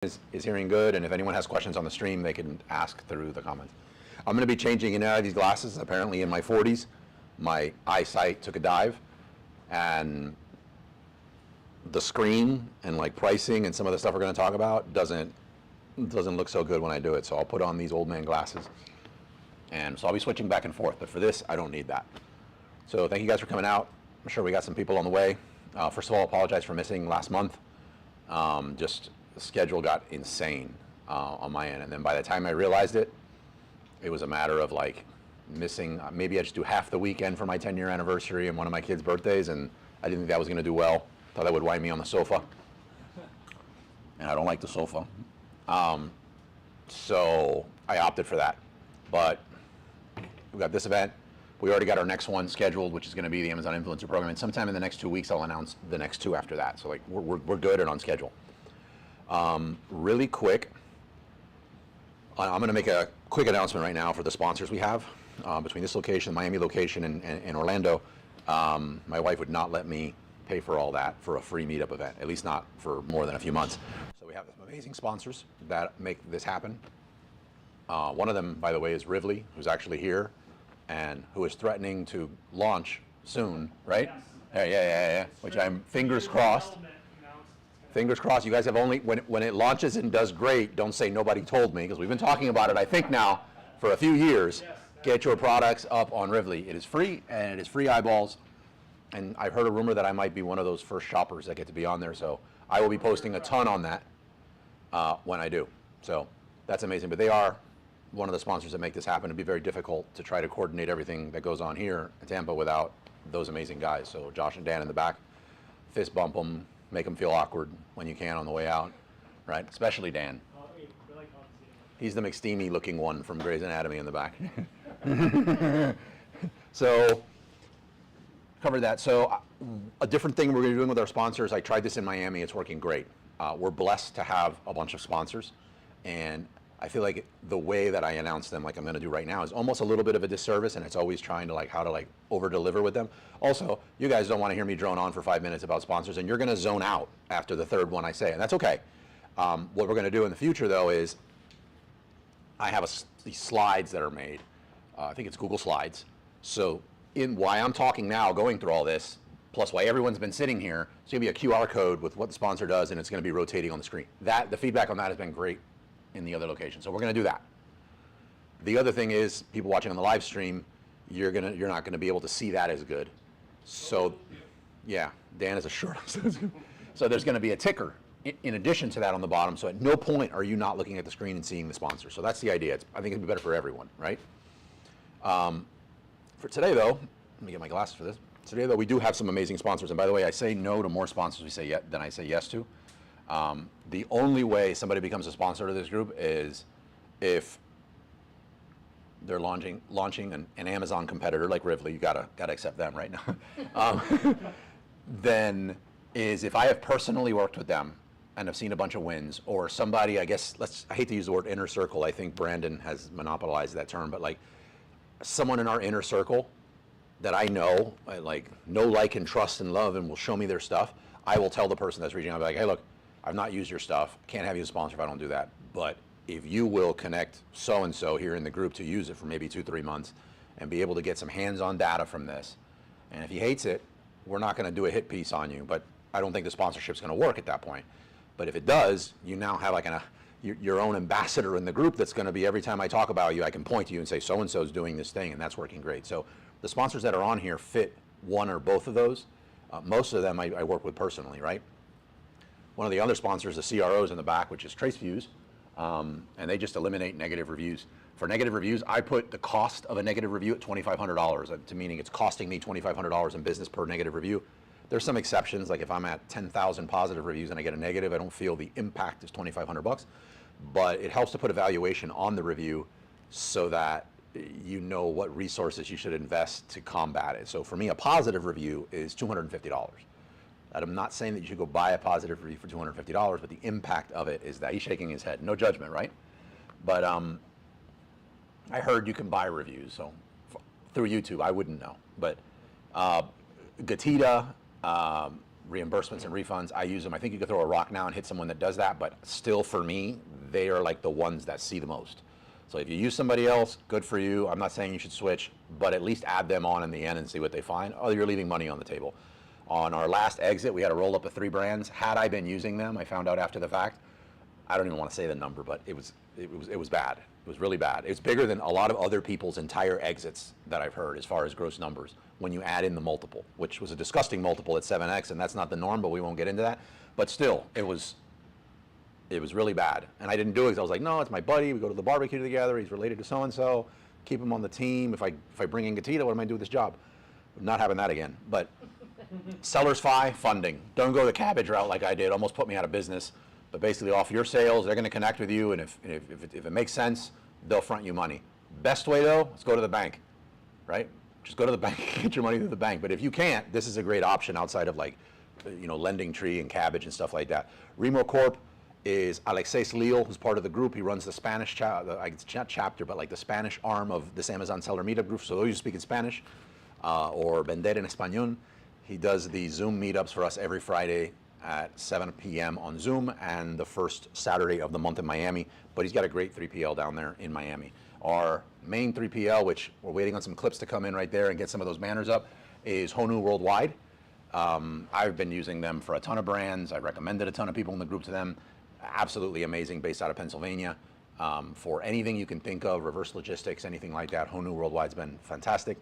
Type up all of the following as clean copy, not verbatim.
is hearing good, and if anyone has questions on the stream, they can ask through the comments. I'm going to be changing in and out of these glasses. Apparently in my 40s, my eyesight took a dive, and the screen and like pricing and some of the stuff we're going to talk about doesn't look so good when I do it. So I'll put on these old man glasses, and so I'll be switching back and forth. But for this, I don't need that. So thank you guys for coming out. I'm sure we got some people on the way. First of all, I apologize for missing last month. Just the schedule got insane on my end, and then by the time I realized it, it was a matter of like missing. Maybe I just do half the weekend for my 10-year anniversary and one of my kids' birthdays, and I didn't think that was going to do well. Thought that would wind me on the sofa, and I don't like the sofa. So I opted for that. But we got this event. We already got our next one scheduled, which is going to be the Amazon Influencer Program. And sometime in the next 2 weeks, I'll announce the next two after that. So like we're good and on schedule. Really quick, I'm going to make a quick announcement right now for the sponsors we have between this location, Miami location, and Orlando. My wife would not let me pay for all that for a free meetup event, at least not for more than a few months. So we have some amazing sponsors that make this happen. One of them, by the way, is Rivley, who's actually here and who is threatening to launch soon, right? Yes. Yeah. Which I'm fingers crossed. Fingers crossed. You guys have only, when it launches and does great, don't say nobody told me, because we've been talking about it, I think now, for a few years. Get your products up on Rivley. It is free, and it is free eyeballs. And I've heard a rumor that I might be one of those first shoppers that get to be on there, so I will be posting a ton on that when I do. So that's amazing. But they are one of the sponsors that make this happen. It'd be very difficult to try to coordinate everything that goes on here in Tampa without those amazing guys. So Josh and Dan in the back, fist bump them, make them feel awkward when you can on the way out, right? Especially Dan. He's the McSteamy looking one from Grey's Anatomy in the back. So covered that. So a different thing we're doing with our sponsors, I tried this in Miami, it's working great. We're blessed to have a bunch of sponsors, and I feel like the way that I announce them, like I'm going to do right now, is almost a little bit of a disservice, and it's always trying to like how to like over deliver with them. Also, you guys don't want to hear me drone on for 5 minutes about sponsors, and you're going to zone out after the third one I say, and that's okay. What we're going to do in the future though is I have these slides that are made. I think it's Google Slides. So in why I'm talking now, going through all this, plus why everyone's been sitting here, it's going to be a QR code with what the sponsor does, and it's going to be rotating on the screen. The feedback on that has been great in the other location, so we're going to do that. The other thing is, people watching on the live stream, you're not going to be able to see that as good. So, yeah, Dan is a short. So there's going to be a ticker in addition to that on the bottom. So at no point are you not looking at the screen and seeing the sponsor. So that's the idea. I think it'd be better for everyone, right? For today, though, let me get my glasses for this. Today, though, we do have some amazing sponsors. And by the way, I say no to more sponsors than I say yes to. The only way somebody becomes a sponsor to this group is if they're launching an Amazon competitor like Rivley. You gotta accept them right now. Then is if I have personally worked with them and have seen a bunch of wins, or somebody, I guess, I hate to use the word inner circle. I think Brandon has monopolized that term, but like someone in our inner circle that I know, like and trust and love, and will show me their stuff, I will tell the person that's reaching out, like, hey, look, I've not used your stuff. Can't have you as a sponsor if I don't do that. But if you will connect so-and-so here in the group to use it for maybe 2-3 months and be able to get some hands-on data from this, and if he hates it, we're not going to do a hit piece on you, but I don't think the sponsorship's going to work at that point. But if it does, you now have like your own ambassador in the group that's going to be, every time I talk about you, I can point to you and say, so-and-so's doing this thing, and that's working great. So the sponsors that are on here fit one or both of those. Most of them I work with personally, right? One of the other sponsors, the CROs in the back, which is TraceViews, and they just eliminate negative reviews. For negative reviews, I put the cost of a negative review at $2,500, to meaning it's costing me $2,500 in business per negative review. There's some exceptions, like if I'm at 10,000 positive reviews and I get a negative, I don't feel the impact is $2,500, but it helps to put a valuation on the review so that you know what resources you should invest to combat it. So for me, a positive review is $250. I'm not saying that you should go buy a positive review for $250, but the impact of it is that. He's shaking his head. No judgment, right? But I heard you can buy reviews, so through YouTube. I wouldn't know. But Gatita, reimbursements and refunds. I use them. I think you could throw a rock now and hit someone that does that, but still for me, they are like the ones that see the most. So if you use somebody else, good for you. I'm not saying you should switch, but at least add them on in the end and see what they find. Oh, you're leaving money on the table. On our last exit, we had a roll up of 3 brands. Had I been using them, I found out after the fact, I don't even want to say the number, but it was bad. It was really bad. It's bigger than a lot of other people's entire exits that I've heard as far as gross numbers when you add in the multiple, which was a disgusting multiple at 7x, and that's not the norm, but we won't get into that. But still, it was really bad. And I didn't do it because I was like, no, it's my buddy. We go to the barbecue together. He's related to so-and-so. Keep him on the team. If I bring in Gatita, what am I doing with this job? Not having that again. But seller's fi, funding. Don't go the cabbage route like I did. Almost put me out of business. But basically off your sales, they're going to connect with you. And if it makes sense, they'll front you money. Best way though, is go to the bank, right? Just go to the bank, get your money through the bank. But if you can't, this is a great option outside of like, Lending Tree and Cabbage and stuff like that. Remo Corp is Alexis Leal, who's part of the group. He runs the Spanish not chapter, but like the Spanish arm of this Amazon Seller Meetup group. So those who speak in Spanish or Vender en Español, he does the Zoom meetups for us every Friday at 7 p.m. on Zoom and the first Saturday of the month in Miami. But he's got a great 3PL down there in Miami. Our main 3PL, which we're waiting on some clips to come in right there and get some of those banners up, is Honu Worldwide. I've been using them for a ton of brands. I recommended a ton of people in the group to them. Absolutely amazing, based out of Pennsylvania. For anything you can think of, reverse logistics, anything like that, Honu Worldwide's been fantastic.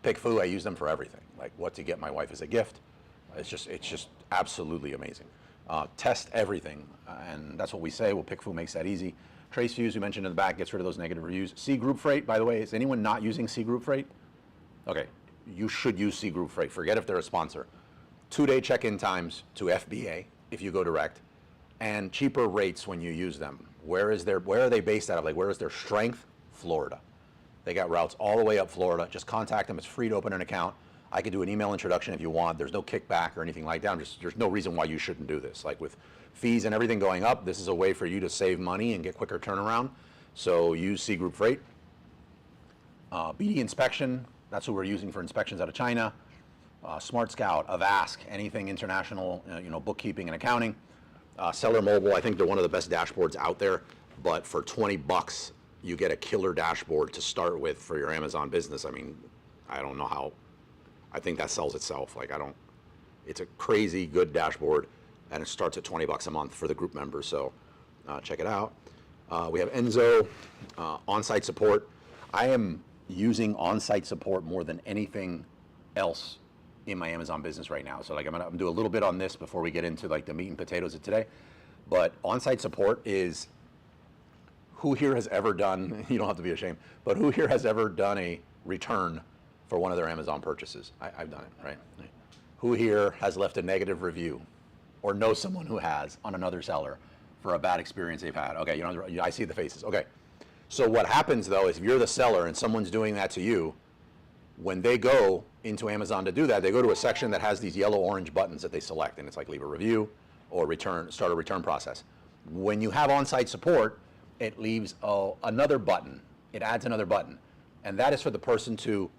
PickFu, I use them for everything, like what to get my wife as a gift. It's just absolutely amazing. Test everything, and that's what we say. Well, PickFu makes that easy. Trace Views, we mentioned in the back, gets rid of those negative reviews. C Group Freight, by the way, is anyone not using C Group Freight? Okay, you should use C Group Freight. Forget if they're a sponsor. 2-day check-in times to FBA if you go direct, and cheaper rates when you use them. Where are they based out of? Like, where is their strength? Florida. They got routes all the way up Florida. Just contact them. It's free to open an account. I could do an email introduction if you want. There's no kickback or anything like that. There's no reason why you shouldn't do this. Like with fees and everything going up, this is a way for you to save money and get quicker turnaround. So use C Group Freight. BD Inspection, that's who we're using for inspections out of China. Smart Scout, Avask, anything international, bookkeeping and accounting. Seller Mobile, I think they're one of the best dashboards out there, but for 20 bucks, you get a killer dashboard to start with for your Amazon business. I mean, I don't know how, I think that sells itself. Like it's a crazy good dashboard, and it starts at 20 bucks a month for the group members, so check it out. We have Enzo, on-site support. I am using on-site support more than anything else in my Amazon business right now. So like I'm gonna do a little bit on this before we get into like the meat and potatoes of today. But on-site support is, who here has ever done, you don't have to be ashamed, but who here has ever done a return for one of their Amazon purchases? I've done it, right? Who here has left a negative review or knows someone who has on another seller for a bad experience they've had? Okay, I see the faces. Okay. So what happens though is if you're the seller and someone's doing that to you, when they go into Amazon to do that, they go to a section that has these yellow-orange buttons that they select, and it's like leave a review or start a return process. When you have on-site support, it leaves another button. It adds another button, and that is for the person to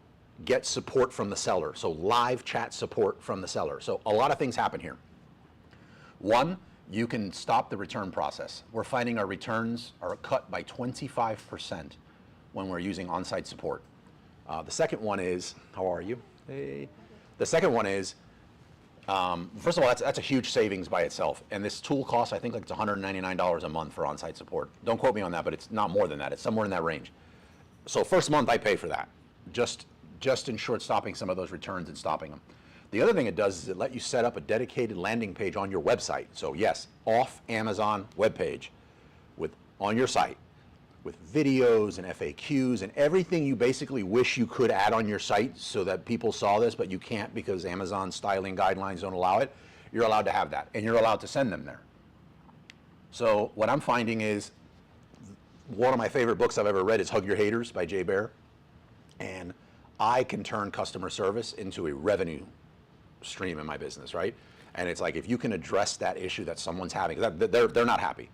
get support from the seller. So live chat support from the seller. So a lot of things happen here. One, you can stop the return process. We're finding our returns are cut by 25% when we're using on-site support. The second one is, how are you? Hey. The second one is, first of all, that's a huge savings by itself. And this tool costs, I think, like it's $199 a month for on-site support. Don't quote me on that, but it's not more than that. It's somewhere in that range. So first month I pay for that, just in short stopping some of those returns and stopping them. The other thing it does is it lets you set up a dedicated landing page on your website. So yes, off Amazon webpage on your site with videos and FAQs and everything you basically wish you could add on your site so that people saw this, but you can't because Amazon styling guidelines don't allow it. You're allowed to have that, and you're allowed to send them there. So what I'm finding is, one of my favorite books I've ever read is Hug Your Haters by Jay Baer. And I can turn customer service into a revenue stream in my business, right? And it's like, if you can address that issue that someone's having, they're not happy.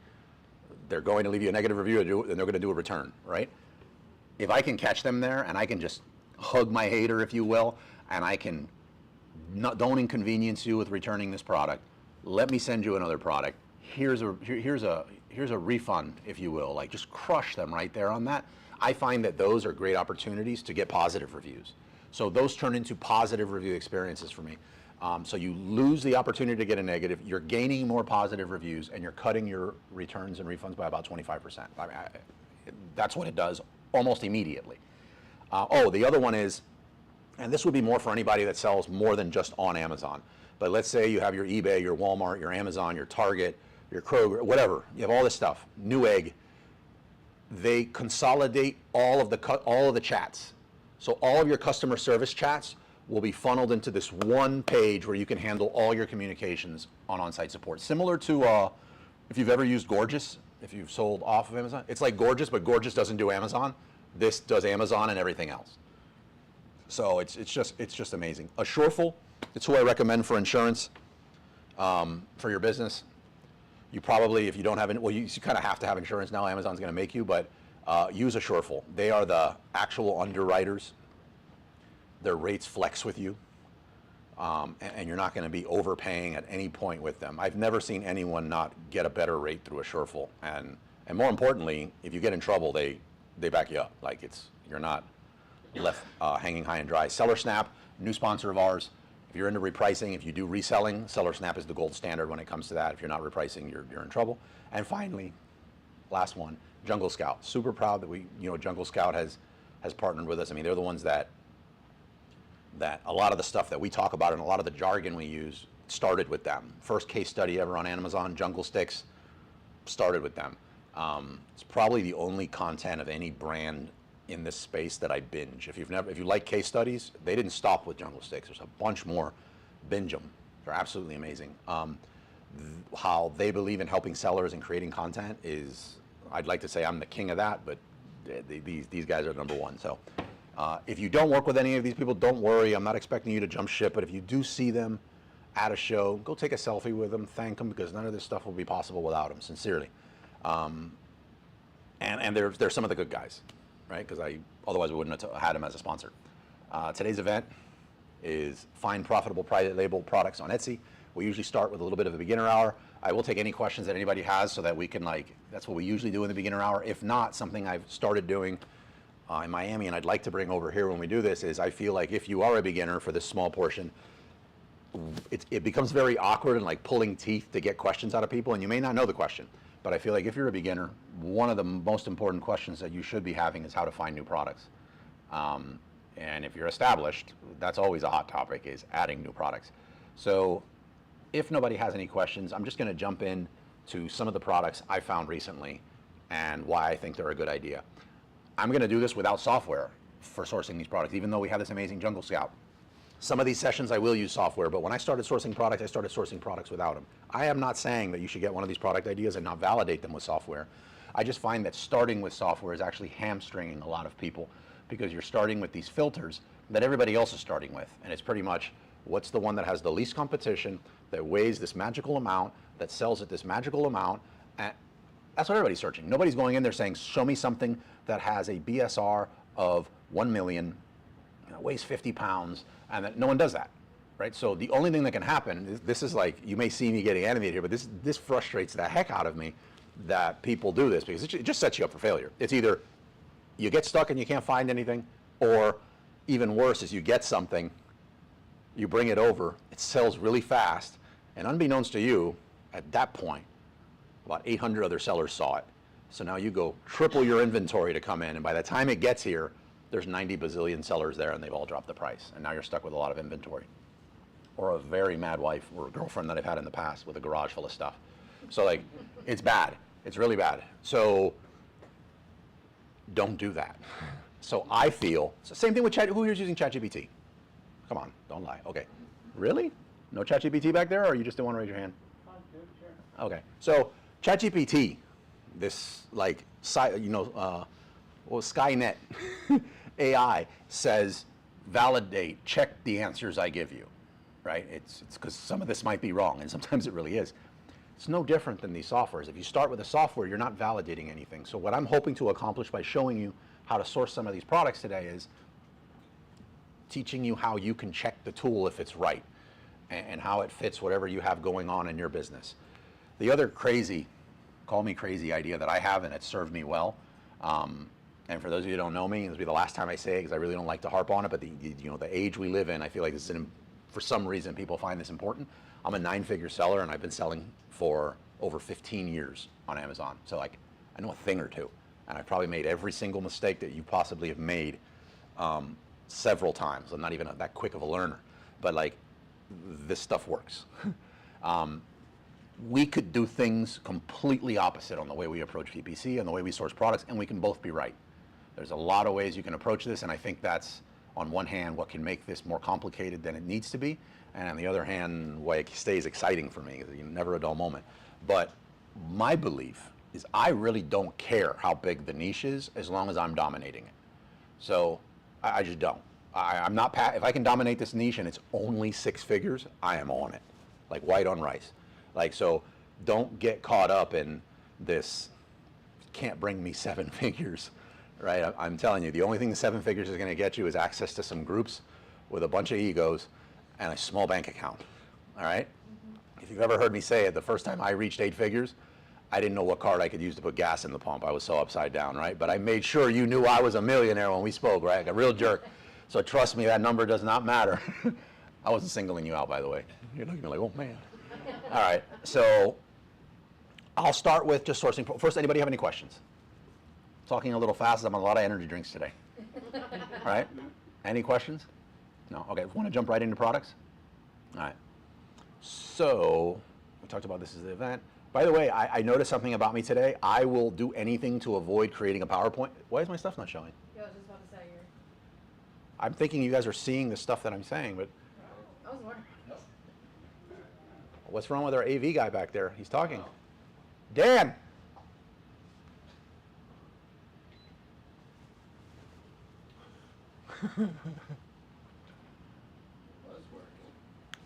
They're going to leave you a negative review and they're going to do a return, right? If I can catch them there and I can just hug my hater, if you will, and I can don't inconvenience you with returning this product. Let me send you another product. Here's a refund, if you will. Like, just crush them right there on that. I find that those are great opportunities to get positive reviews. So those turn into positive review experiences for me. So you lose the opportunity to get a negative, you're gaining more positive reviews, and you're cutting your returns and refunds by about 25%. I mean, that's what it does almost immediately. The other one is, and this would be more for anybody that sells more than just on Amazon, but let's say you have your eBay, your Walmart, your Amazon, your Target, your Kroger, whatever, you have all this stuff, Newegg. They consolidate all of the chats. So all of your customer service chats will be funneled into this one page where you can handle all your communications on on-site support. Similar to if you've ever used Gorgeous, if you've sold off of Amazon, it's like Gorgeous, but Gorgeous doesn't do Amazon. This does Amazon and everything else. So it's just amazing. Assureful, it's who I recommend for insurance for your business. You probably, if you don't have it, well, you kind of have to have insurance now. Amazon's going to make you, but use Assureful. They are the actual underwriters. Their rates flex with you, and you're not going to be overpaying at any point with them. I've never seen anyone not get a better rate through Assureful, and more importantly, if you get in trouble, they back you up. Like, you're not left hanging high and dry. SellerSnap, new sponsor of ours. If you're into repricing, if you do reselling, SellerSnap is the gold standard when it comes to that. If you're not repricing, you're in trouble. And finally, last one, Jungle Scout. Super proud that Jungle Scout has partnered with us. I mean, they're the ones that a lot of the stuff that we talk about and a lot of the jargon we use started with them. First case study ever on Amazon, Jungle Sticks, started with them. It's probably the only content of any brand in this space that I binge. If you like case studies, they didn't stop with Jungle Sticks. There's a bunch more. Binge them. They're absolutely amazing. How they believe in helping sellers and creating content is, I'd like to say I'm the king of that, but these guys are number one. So if you don't work with any of these people, don't worry. I'm not expecting you to jump ship, but if you do see them at a show, go take a selfie with them, thank them, because none of this stuff will be possible without them, sincerely. And they're some of the good guys, right? Because otherwise we wouldn't have had them as a sponsor. Today's event is find profitable private label products on Etsy. We usually start with a little bit of a beginner hour. I will take any questions that anybody has so that we can, that's what we usually do in the beginner hour. If not, something I've started doing in Miami and I'd like to bring over here when we do this is I feel like if you are a beginner for this small portion, it becomes very awkward and like pulling teeth to get questions out of people, and you may not know the question. But I feel like if you're a beginner, one of the most important questions that you should be having is how to find new products. And if you're established, that's always a hot topic, is adding new products. So if nobody has any questions, I'm just going to jump in to some of the products I found recently and why I think they're a good idea. I'm going to do this without software for sourcing these products, even though we have this amazing Jungle Scout. Some of these sessions I will use software, but when I started sourcing products, I started sourcing products without them. I am not saying that you should get one of these product ideas and not validate them with software. I just find that starting with software is actually hamstringing a lot of people because you're starting with these filters that everybody else is starting with. And it's pretty much, what's the one that has the least competition, that weighs this magical amount, that sells at this magical amount? And that's what everybody's searching. Nobody's going in there saying, show me something that has a BSR of 1 million, weighs 50 pounds, and that no one does that, right? So the only thing that can happen, this is like, you may see me getting animated here, but this frustrates the heck out of me that people do this, because it just sets you up for failure. It's either you get stuck and you can't find anything, or even worse is you get something, you bring it over, it sells really fast, and unbeknownst to you, at that point, about 800 other sellers saw it. So now you go triple your inventory to come in, and by the time it gets here, there's 90 bazillion sellers there and they've all dropped the price. And now you're stuck with a lot of inventory. Or a very mad wife or a girlfriend that I've had in the past with a garage full of stuff. So like, it's bad. It's really bad. So don't do that. So I feel, so same thing with Chat, who here's using ChatGPT? Come on, don't lie. Okay. Really? No ChatGPT back there, or you just don't want to raise your hand? Sure. Okay. So ChatGPT, this like, Skynet AI says, validate, check the answers I give you, right? It's because some of this might be wrong, and sometimes it really is. It's no different than these softwares. If you start with a software, you're not validating anything. So what I'm hoping to accomplish by showing you how to source some of these products today is teaching you how you can check the tool if it's right and how it fits whatever you have going on in your business. The other crazy, call me crazy idea that I have, and it's served me well, and for those of you who don't know me, this will be the last time I say it because I really don't like to harp on it, but the age we live in, I feel like this is for some reason people find this important. I'm a 9-figure seller, and I've been selling for over 15 years on Amazon. So like, I know a thing or two, and I've probably made every single mistake that you possibly have made several times. I'm not even that quick of a learner, but like, this stuff works. We could do things completely opposite on the way we approach PPC and the way we source products, and we can both be right. There's a lot of ways you can approach this, and I think that's, on one hand, what can make this more complicated than it needs to be, and on the other hand, why it stays exciting for me, because never a dull moment. But my belief is I really don't care how big the niche is as long as I'm dominating it. So I just don't. I'm not, if I can dominate this niche and it's only 6 figures, I am on it, like white on rice. Like, so don't get caught up in this, can't bring me 7 figures, right? I'm telling you, the only thing the 7 figures is going to get you is access to some groups with a bunch of egos and a small bank account, all right? If you've ever heard me say it, the first time I reached 8 figures, I didn't know what card I could use to put gas in the pump. I was so upside down, right? But I made sure you knew I was a millionaire when we spoke, right? Like a real jerk. So trust me, that number does not matter. I wasn't singling you out, by the way. You're looking like, oh man. All right, so I'll start with just sourcing. First, anybody have any questions? Talking a little fast, I'm on a lot of energy drinks today. All right, any questions? No, okay, want to jump right into products? All right, so we talked about this as the event. By the way, I noticed something about me today. I will do anything to avoid creating a PowerPoint. Why is my stuff not showing? Yeah, I was just about to say you're... I'm thinking you guys are seeing the stuff that I'm saying, but... I was wondering. What's wrong with our AV guy back there? He's talking. Dan!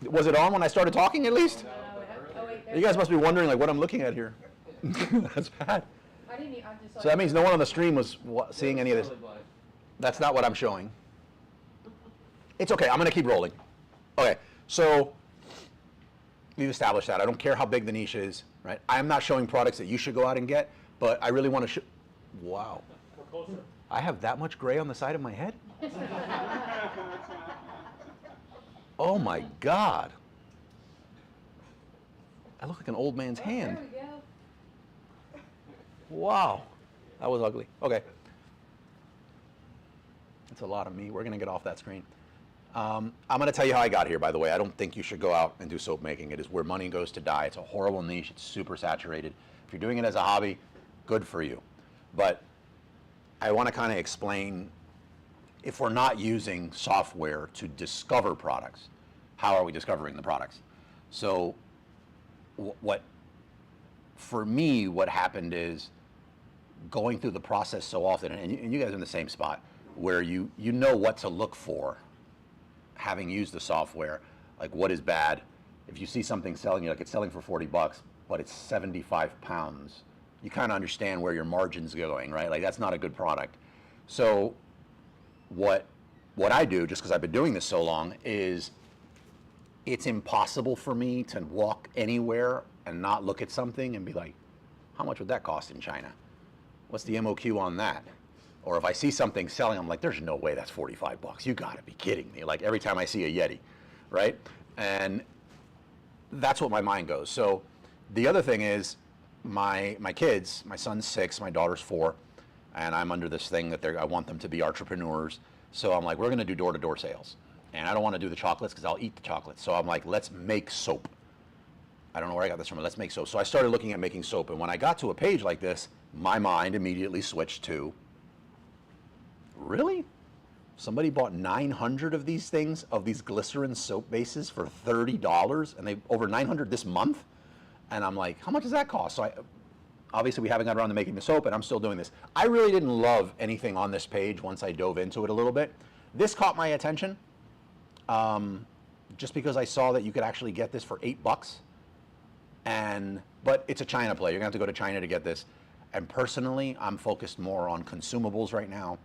Was it on when I started talking at least? Oh, wait, You guys must be wondering like what I'm looking at here. That's bad. I just saw So that means no one on the stream was seeing any of this. That's not what I'm showing. It's okay, I'm going to keep rolling. Okay, so we've established that. I don't care how big the niche is, right? I'm not showing products that you should go out and get, but I really want to show. Wow. I have that much gray on the side of my head? Oh my God. I look like an old man's hand. There we go. Wow. That was ugly. Okay. That's a lot of me. We're going to get off that screen. I'm going to tell you how I got here, by the way. I don't think you should go out and do soap making. It is where money goes to die. It's a horrible niche. It's super saturated. If you're doing it as a hobby, good for you. But I want to kind of explain, if we're not using software to discover products, how are we discovering the products? So for me, what happened is going through the process so often, and you guys are in the same spot, where you know what to look for, having used the software, like what is bad. If you see something selling, you're like, it's selling for 40 bucks, but it's 75 pounds. You kind of understand where your margin's going, right? Like that's not a good product. So what I do, just because I've been doing this so long, is it's impossible for me to walk anywhere and not look at something and be like, how much would that cost in China? What's the MOQ on that? Or if I see something selling, I'm like, there's no way that's 45 bucks. You gotta be kidding me. Like every time I see a Yeti, right? And that's what my mind goes. So the other thing is my kids, my son's 6, my daughter's 4, and I'm under this thing that I want them to be entrepreneurs. So I'm like, we're gonna do door-to-door sales. And I don't wanna do the chocolates because I'll eat the chocolates. So I'm like, let's make soap. I don't know where I got this from, but let's make soap. So I started looking at making soap. And when I got to a page like this, my mind immediately switched to, really? Somebody bought 900 of these things, of these glycerin soap bases for $30, and they over 900 this month? And I'm like, how much does that cost? So obviously we haven't got around to making the soap, and I'm still doing this. I really didn't love anything on this page once I dove into it a little bit. This caught my attention, just because I saw that you could actually get this for $8. But it's a China play. You're gonna have to go to China to get this. And personally, I'm focused more on consumables right now.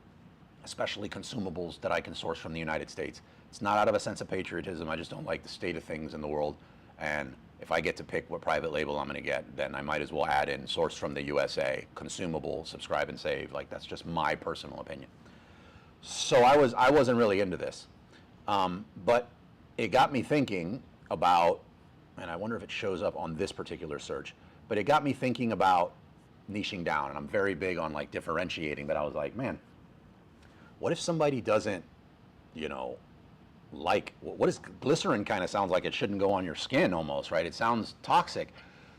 especially consumables that I can source from the United States. It's not out of a sense of patriotism. I just don't like the state of things in the world. And if I get to pick what private label I'm going to get, then I might as well add in source from the USA, consumable, subscribe and save. Like, that's just my personal opinion. So I wasn't really into this. But it got me thinking about, and I wonder if it shows up on this particular search, but it got me thinking about niching down. And I'm very big on like differentiating, but I was like, man, what if somebody doesn't, you know, like, what is glycerin? Kind of sounds like it shouldn't go on your skin almost, right? It sounds toxic.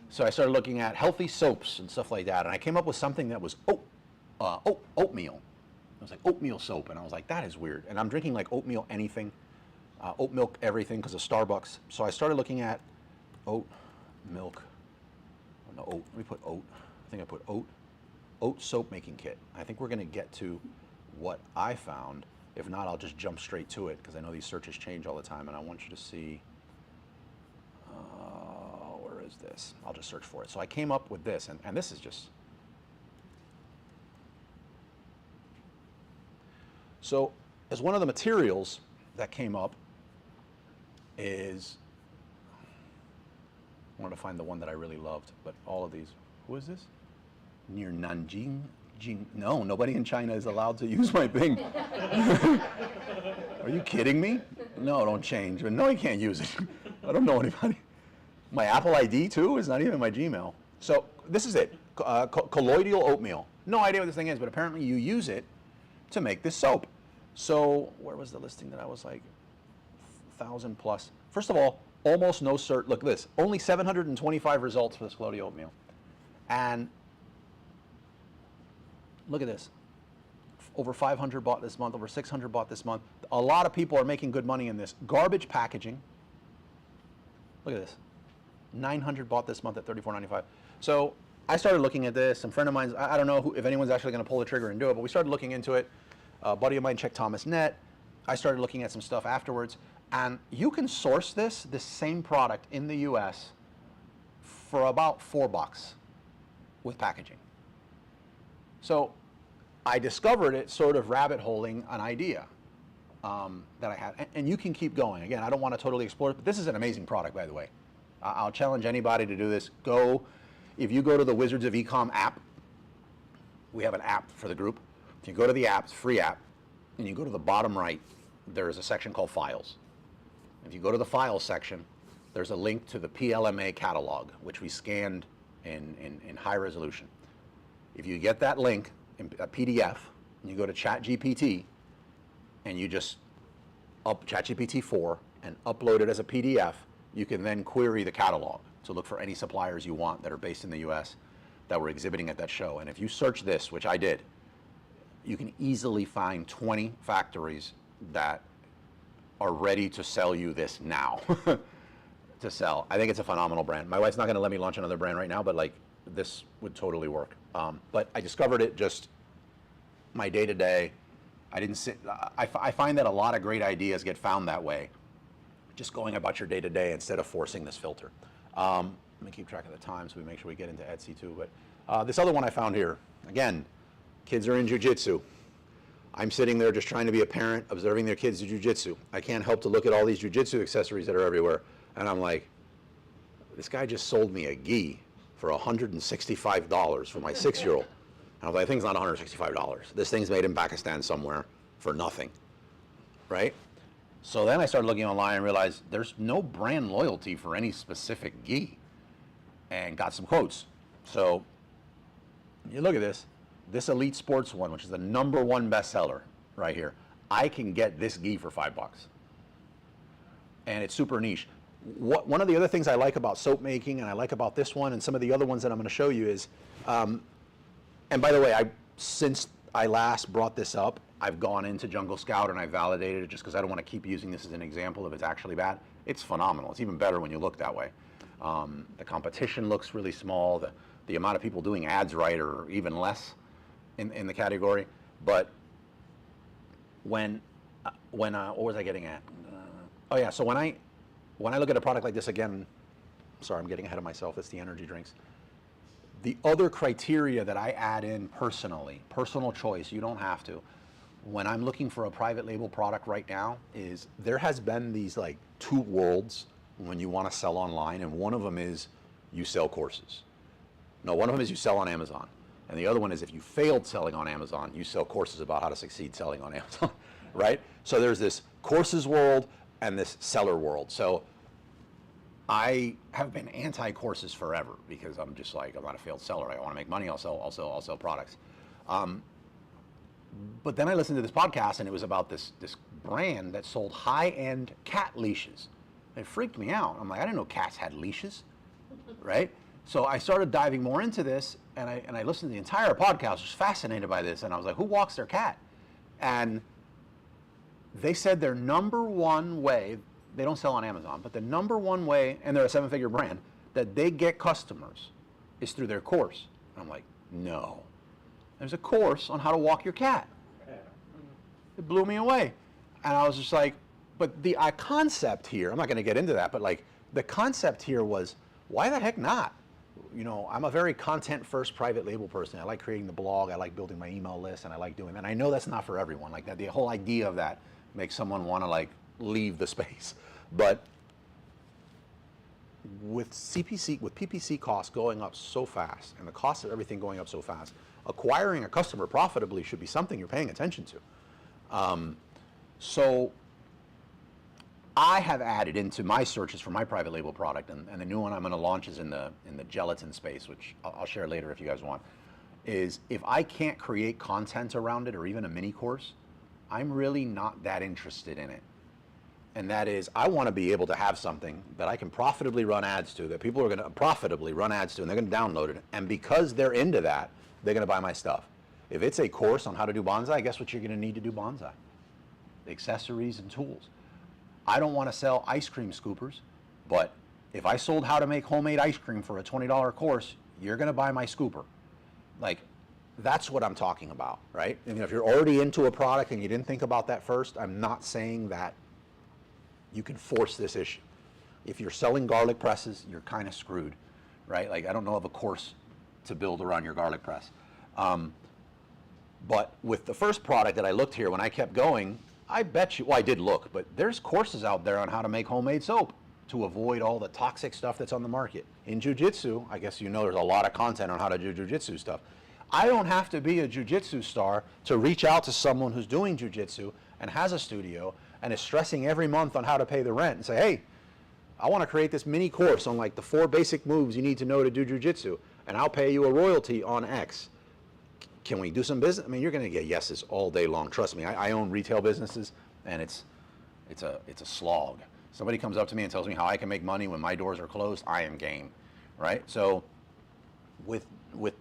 So I started looking at healthy soaps and stuff like that, and I came up with something that was oatmeal. It was like oatmeal soap, and I was like, that is weird. And I'm drinking like oatmeal anything, oat milk everything because of Starbucks. So I started looking at oat milk. Oh, no, oat. Let me put oat. I think I put oat soap making kit. I think we're going to get to what I found. If not, I'll just jump straight to it because I know these searches change all the time, and I want you to see, where is this? I'll just search for it. So I came up with this, and this is just, so as one of the materials that came up is, I wanted to find the one that I really loved, but all of these, who is this? Near Nanjing? No, nobody in China is allowed to use my thing. Are you kidding me? No, don't change. No, you can't use it. I don't know anybody. My Apple ID too is not even my Gmail. So this is it, colloidal oatmeal. No idea what this thing is, but apparently you use it to make this soap. So where was the listing that I was like, 1,000 plus? First of all, almost no cert. Look at this, only 725 results for this colloidal oatmeal. And look at this, over 500 bought this month, over 600 bought this month. A lot of people are making good money in this. Garbage packaging, look at this, 900 bought this month at $34.95. So I started looking at this. Some friend of mine, I don't know if anyone's actually going to pull the trigger and do it, but we started looking into it. A buddy of mine checked Thomas Net. I started looking at some stuff afterwards, and you can source this same product in the US for about $4 with packaging. So I discovered it sort of rabbit holing an idea that I had. And you can keep going. Again, I don't want to totally explore it, but this is an amazing product, by the way. I'll challenge anybody to do this. If you go to the Wizards of Ecom app, we have an app for the group. If you go to the app, it's a free app, and you go to the bottom right, there is a section called Files. If you go to the Files section, there's a link to the PLMA catalog, which we scanned in high resolution. If you get that link in a PDF, and you go to ChatGPT, and you just up ChatGPT 4 and upload it as a PDF, you can then query the catalog to look for any suppliers you want that are based in the US that were exhibiting at that show. And if you search this, which I did, you can easily find 20 factories that are ready to sell you this now to sell. I think it's a phenomenal brand. My wife's not going to let me launch another brand right now, but like this would totally work. But I discovered it just my day-to-day. I didn't sit. I find that a lot of great ideas get found that way, just going about your day-to-day instead of forcing this filter. Let me keep track of the time so we make sure we get into Etsy too. But this other one I found here, again, kids are in jiu-jitsu. I'm sitting there just trying to be a parent, observing their kids do jiu-jitsu. I can't help to look at all these jiu-jitsu accessories that are everywhere, and I'm like, this guy just sold me a gi for $165 for my 6-year-old. And I was like, the thing's not $165. This thing's made in Pakistan somewhere for nothing, right? So then I started looking online and realized there's no brand loyalty for any specific gi, and got some quotes. So you look at this Elite Sports one, which is the #1 bestseller right here. I can get this gi for $5. And it's super niche. One of the other things I like about soap making, and I like about this one and some of the other ones that I'm going to show you is, and by the way, since I last brought this up, I've gone into Jungle Scout and I validated it just because I don't want to keep using this as an example if it's actually bad. It's phenomenal. It's even better when you look that way. The competition looks really small. The amount of people doing ads right are even less in the category. But what was I getting at? Oh yeah, so when I look at a product like this again, sorry, I'm getting ahead of myself. It's the energy drinks. The other criteria that I add in personally, personal choice, you don't have to, when I'm looking for a private label product right now is there has been these like two worlds when you want to sell online, and one of them is you sell courses. No, one of them is you sell on Amazon. And the other one is if you failed selling on Amazon, you sell courses about how to succeed selling on Amazon, right? So there's this courses world and this seller world. So I have been anti-courses forever because I'm just like, I'm not a failed seller. I want to make money. I'll sell products. But then I listened to this podcast and it was about this brand that sold high-end cat leashes. It freaked me out. I'm like, I didn't know cats had leashes, right? So I started diving more into this, and I listened to the entire podcast. I was fascinated by this, and I was like, who walks their cat? And they said their number one way, they don't sell on Amazon, but the number one way, and they're a 7-figure brand, that they get customers is through their course. And I'm like, no. There's a course on how to walk your cat. It blew me away. And I was just like, but the concept here, I'm not going to get into that, but like the concept here was, why the heck not? You know, I'm a very content-first private label person. I like creating the blog. I like building my email list, and I like doing that. And I know that's not for everyone. Like that, the whole idea of that makes someone want to like leave the space. But with PPC costs going up so fast, and the cost of everything going up so fast, acquiring a customer profitably should be something you're paying attention to. So I have added into my searches for my private label product, and the new one I'm going to launch is in the gelatin space, which I'll share later if you guys want, is if I can't create content around it or even a mini course, I'm really not that interested in it. And that is, I want to be able to have something that I can profitably run ads to, that people are going to profitably run ads to, and they're going to download it. And because they're into that, they're going to buy my stuff. If it's a course on how to do bonsai, guess what you're going to need to do bonsai? The accessories and tools. I don't want to sell ice cream scoopers, but if I sold how to make homemade ice cream for a $20 course, you're going to buy my scooper. Like, that's what I'm talking about, right? And if you're already into a product and you didn't think about that first, I'm not saying that you can force this issue. If you're selling garlic presses, you're kind of screwed, right? Like, I don't know of a course to build around your garlic press. But with the first product that I looked here, when I kept going, I bet you, well, I did look, but there's courses out there on how to make homemade soap to avoid all the toxic stuff that's on the market. In jiu-jitsu, I guess you know there's a lot of content on how to do jiu-jitsu stuff. I don't have to be a jiu-jitsu star to reach out to someone who's doing jiu-jitsu and has a studio and is stressing every month on how to pay the rent and say, hey, I want to create this mini course on like the 4 basic moves you need to know to do jiu-jitsu, and I'll pay you a royalty on X. Can we do some business? I mean, you're going to get yeses all day long. Trust me, I own retail businesses, and it's a slog. Somebody comes up to me and tells me how I can make money when my doors are closed, I am game, right? So with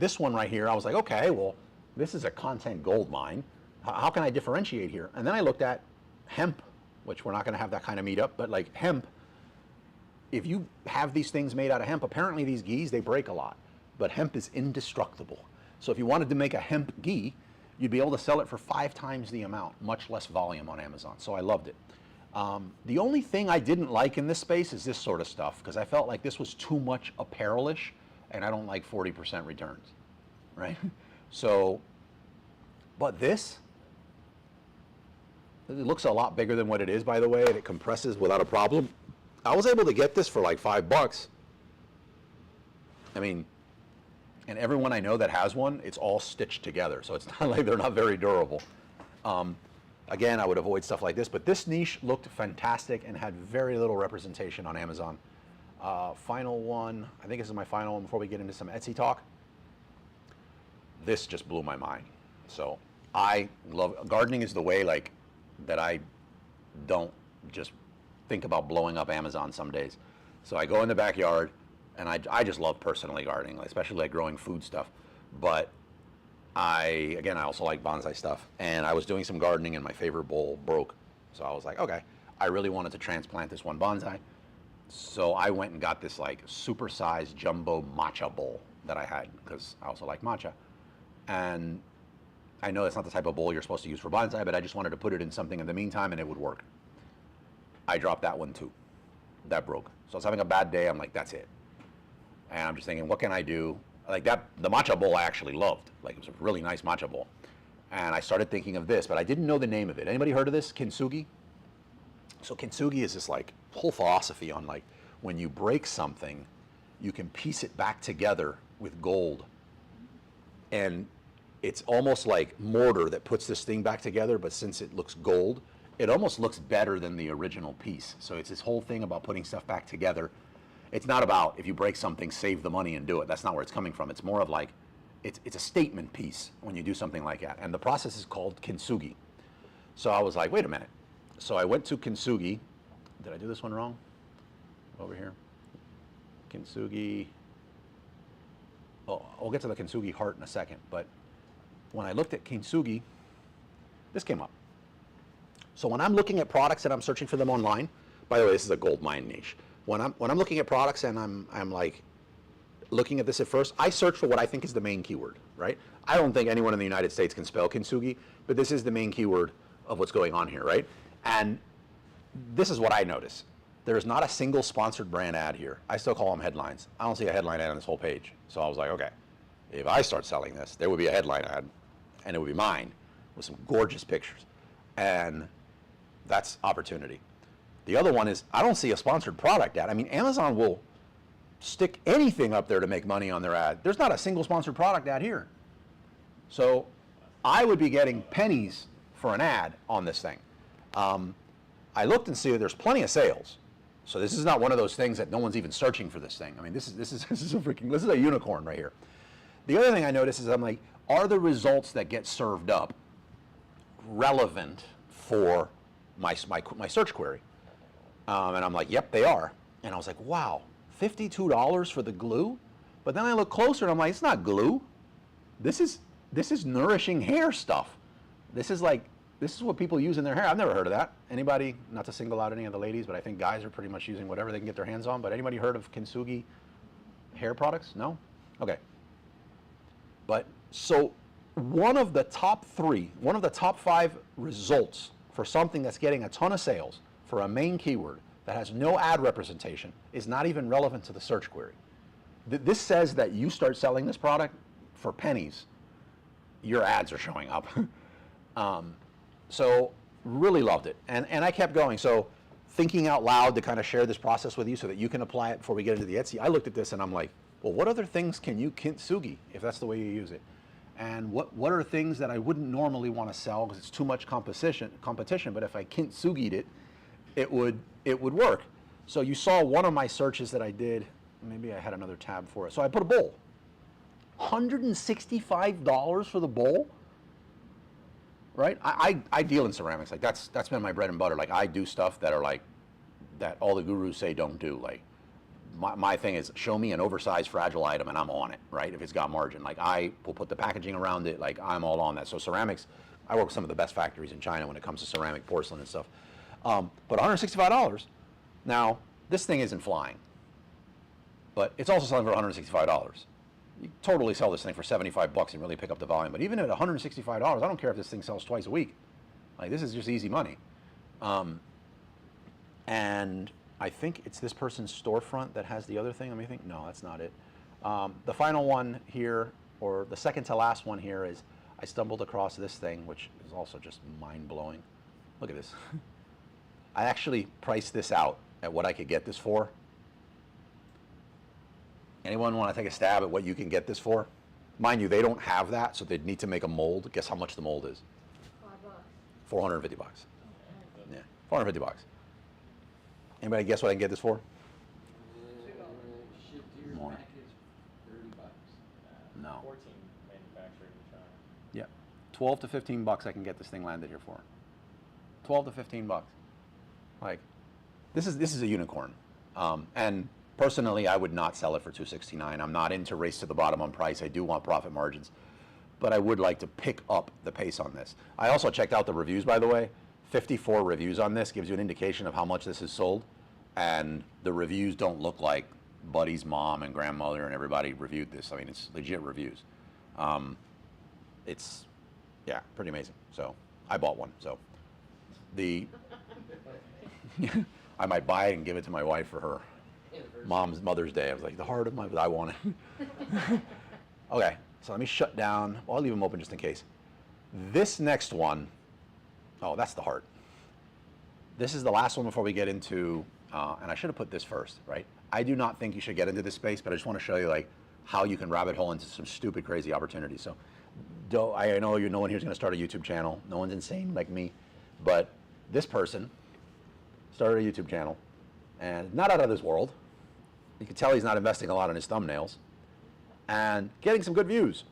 this one right here, I was like, okay, well, this is a content gold mine. How can I differentiate here? And then I looked at hemp, which we're not going to have that kind of meetup, but like hemp, if you have these things made out of hemp, apparently these gis, they break a lot, but hemp is indestructible. So if you wanted to make a hemp gi, you'd be able to sell it for 5 times the amount, much less volume on Amazon. So I loved it. The only thing I didn't like in this space is this sort of stuff, because I felt like this was too much apparel-ish, and I don't like 40% returns, right? So, but this, it looks a lot bigger than what it is, by the way, and it compresses without a problem. I was able to get this for like $5. I mean, and everyone I know that has one, it's all stitched together, so it's not like they're not very durable. Again, I would avoid stuff like this, but this niche looked fantastic and had very little representation on Amazon. Final one, I think this is my final one before we get into some Etsy talk. This just blew my mind. So I love, gardening is the way like that I don't just think about blowing up Amazon some days. So I go in the backyard, and I just love personally gardening, especially like growing food stuff. But I also like bonsai stuff. And I was doing some gardening and my favorite bowl broke. So I was like, okay, I really wanted to transplant this one bonsai. So I went and got this like super-sized jumbo matcha bowl that I had, because I also like matcha. And I know that's not the type of bowl you're supposed to use for bonsai, but I just wanted to put it in something in the meantime and it would work. I dropped that one too. That broke. So I was having a bad day. I'm like, that's it. And I'm just thinking, what can I do? Like that, the matcha bowl I actually loved. Like, it was a really nice matcha bowl. And I started thinking of this, but I didn't know the name of it. Anybody heard of this? Kintsugi? So kintsugi is this like whole philosophy on like when you break something, you can piece it back together with gold. And it's almost like mortar that puts this thing back together, but since it looks gold, it almost looks better than the original piece. So it's this whole thing about putting stuff back together. It's not about if you break something, save the money and do it. That's not where it's coming from. It's more of like, it's a statement piece when you do something like that. And the process is called kintsugi. So I was like, wait a minute. So I went to kintsugi. Did I do this one wrong? Over here. Kintsugi. Oh, I'll get to the kintsugi heart in a second. But when I looked at kintsugi, this came up. So when I'm looking at products and I'm searching for them online, by the way, this is a gold mine niche. When I'm looking at products and I'm like looking at this at first, I search for what I think is the main keyword, right? I don't think anyone in the United States can spell kintsugi, but this is the main keyword of what's going on here, right? And this is what I notice. There's not a single sponsored brand ad here. I still call them headlines. I don't see a headline ad on this whole page. So I was like, okay, if I start selling this, there would be a headline ad, and it would be mine with some gorgeous pictures. And that's opportunity. The other one is I don't see a sponsored product ad. I mean, Amazon will stick anything up there to make money on their ad. There's not a single sponsored product ad here. So I would be getting pennies for an ad on this thing. I looked and see that there's plenty of sales. So this is not one of those things that no one's even searching for this thing. I mean, this is a unicorn right here. The other thing I noticed is I'm like, are the results that get served up relevant for my search query? And I'm like, yep, they are. And I was like, wow, $52 for the glue? But then I look closer and I'm like, it's not glue. This is nourishing hair stuff. This is what people use in their hair. I've never heard of that. Anybody, not to single out any of the ladies, but I think guys are pretty much using whatever they can get their hands on. But anybody heard of kintsugi hair products? No? Okay. But so one of the top 5 results for something that's getting a ton of sales for a main keyword that has no ad representation is not even relevant to the search query. This says that you start selling this product for pennies, your ads are showing up. So really loved it. And I kept going. So thinking out loud to kind of share this process with you so that you can apply it before we get into the Etsy, I looked at this and I'm like, well, what other things can you kintsugi if that's the way you use it? And what are things that I wouldn't normally want to sell because it's too much competition, but if I kintsugi'd it, it would work. So you saw one of my searches that I did, maybe I had another tab for it. So I put a bowl. $165 for the bowl, right? I deal in ceramics. Like that's been my bread and butter. Like I do stuff that are like, that all the gurus say don't do. Like my thing is show me an oversized fragile item and I'm on it, right? If it's got margin. Like I will put the packaging around it, like I'm all on that. So ceramics, I work with some of the best factories in China when it comes to ceramic, porcelain and stuff. But $165, now this thing isn't flying, but it's also selling for $165. You totally sell this thing for $75 and really pick up the volume. But even at $165, I don't care if this thing sells twice a week. Like this is just easy money. And I think it's this person's storefront that has the other thing. Let me think. No, that's not it. The final one here, or the second to last one here, is I stumbled across this thing, which is also just mind-blowing. Look at this. I actually priced this out at what I could get this for. Anyone want to take a stab at what you can get this for? Mind you, they don't have that, so they'd need to make a mold. Guess how much the mold is? $450. Yeah, $450. Anybody guess what I can get this for? More. No. 14 manufactured in China. Yeah, 12 to 15 bucks I can get this thing landed here for. 12 to 15 bucks. Like, this is a unicorn. And personally, I would not sell it for $269. I'm not into race to the bottom on price. I do want profit margins, but I would like to pick up the pace on this. I also checked out the reviews, by the way. 54 reviews on this gives you an indication of how much this is sold, and the reviews don't look like Buddy's mom and grandmother and everybody reviewed this. I mean, it's legit reviews. It's, yeah, pretty amazing. So I bought one. So I might buy it and give it to my wife for her Mother's Day. I was like, the heart of my, I want it. Okay, so let me shut down. Well, I'll leave them open just in case. This next one, oh, that's the heart. This is the last one before we get into, and I should have put this first, right? I do not think you should get into this space, but I just want to show you like how you can rabbit hole into some stupid, crazy opportunities. So I know no one here is going to start a YouTube channel. No one's insane like me, but this person started a YouTube channel, and not out of this world. You can tell he's not investing a lot in his thumbnails, and getting some good views,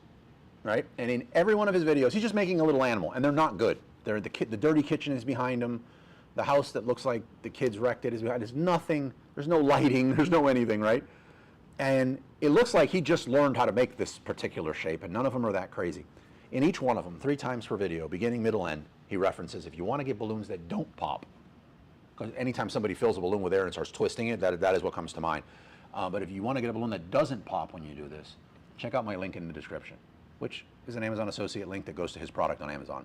right? And in every one of his videos, he's just making a little animal, and they're not good. The dirty kitchen is behind him. The house that looks like the kids wrecked it is behind. There's nothing. There's no lighting. There's no anything, right? And it looks like he just learned how to make this particular shape, and none of them are that crazy. In each one of them, 3 times per video, beginning, middle, end, he references, if you want to get balloons that don't pop, because anytime somebody fills a balloon with air and starts twisting it, that is what comes to mind. But if you want to get a balloon that doesn't pop when you do this, check out my link in the description, which is an Amazon associate link that goes to his product on Amazon.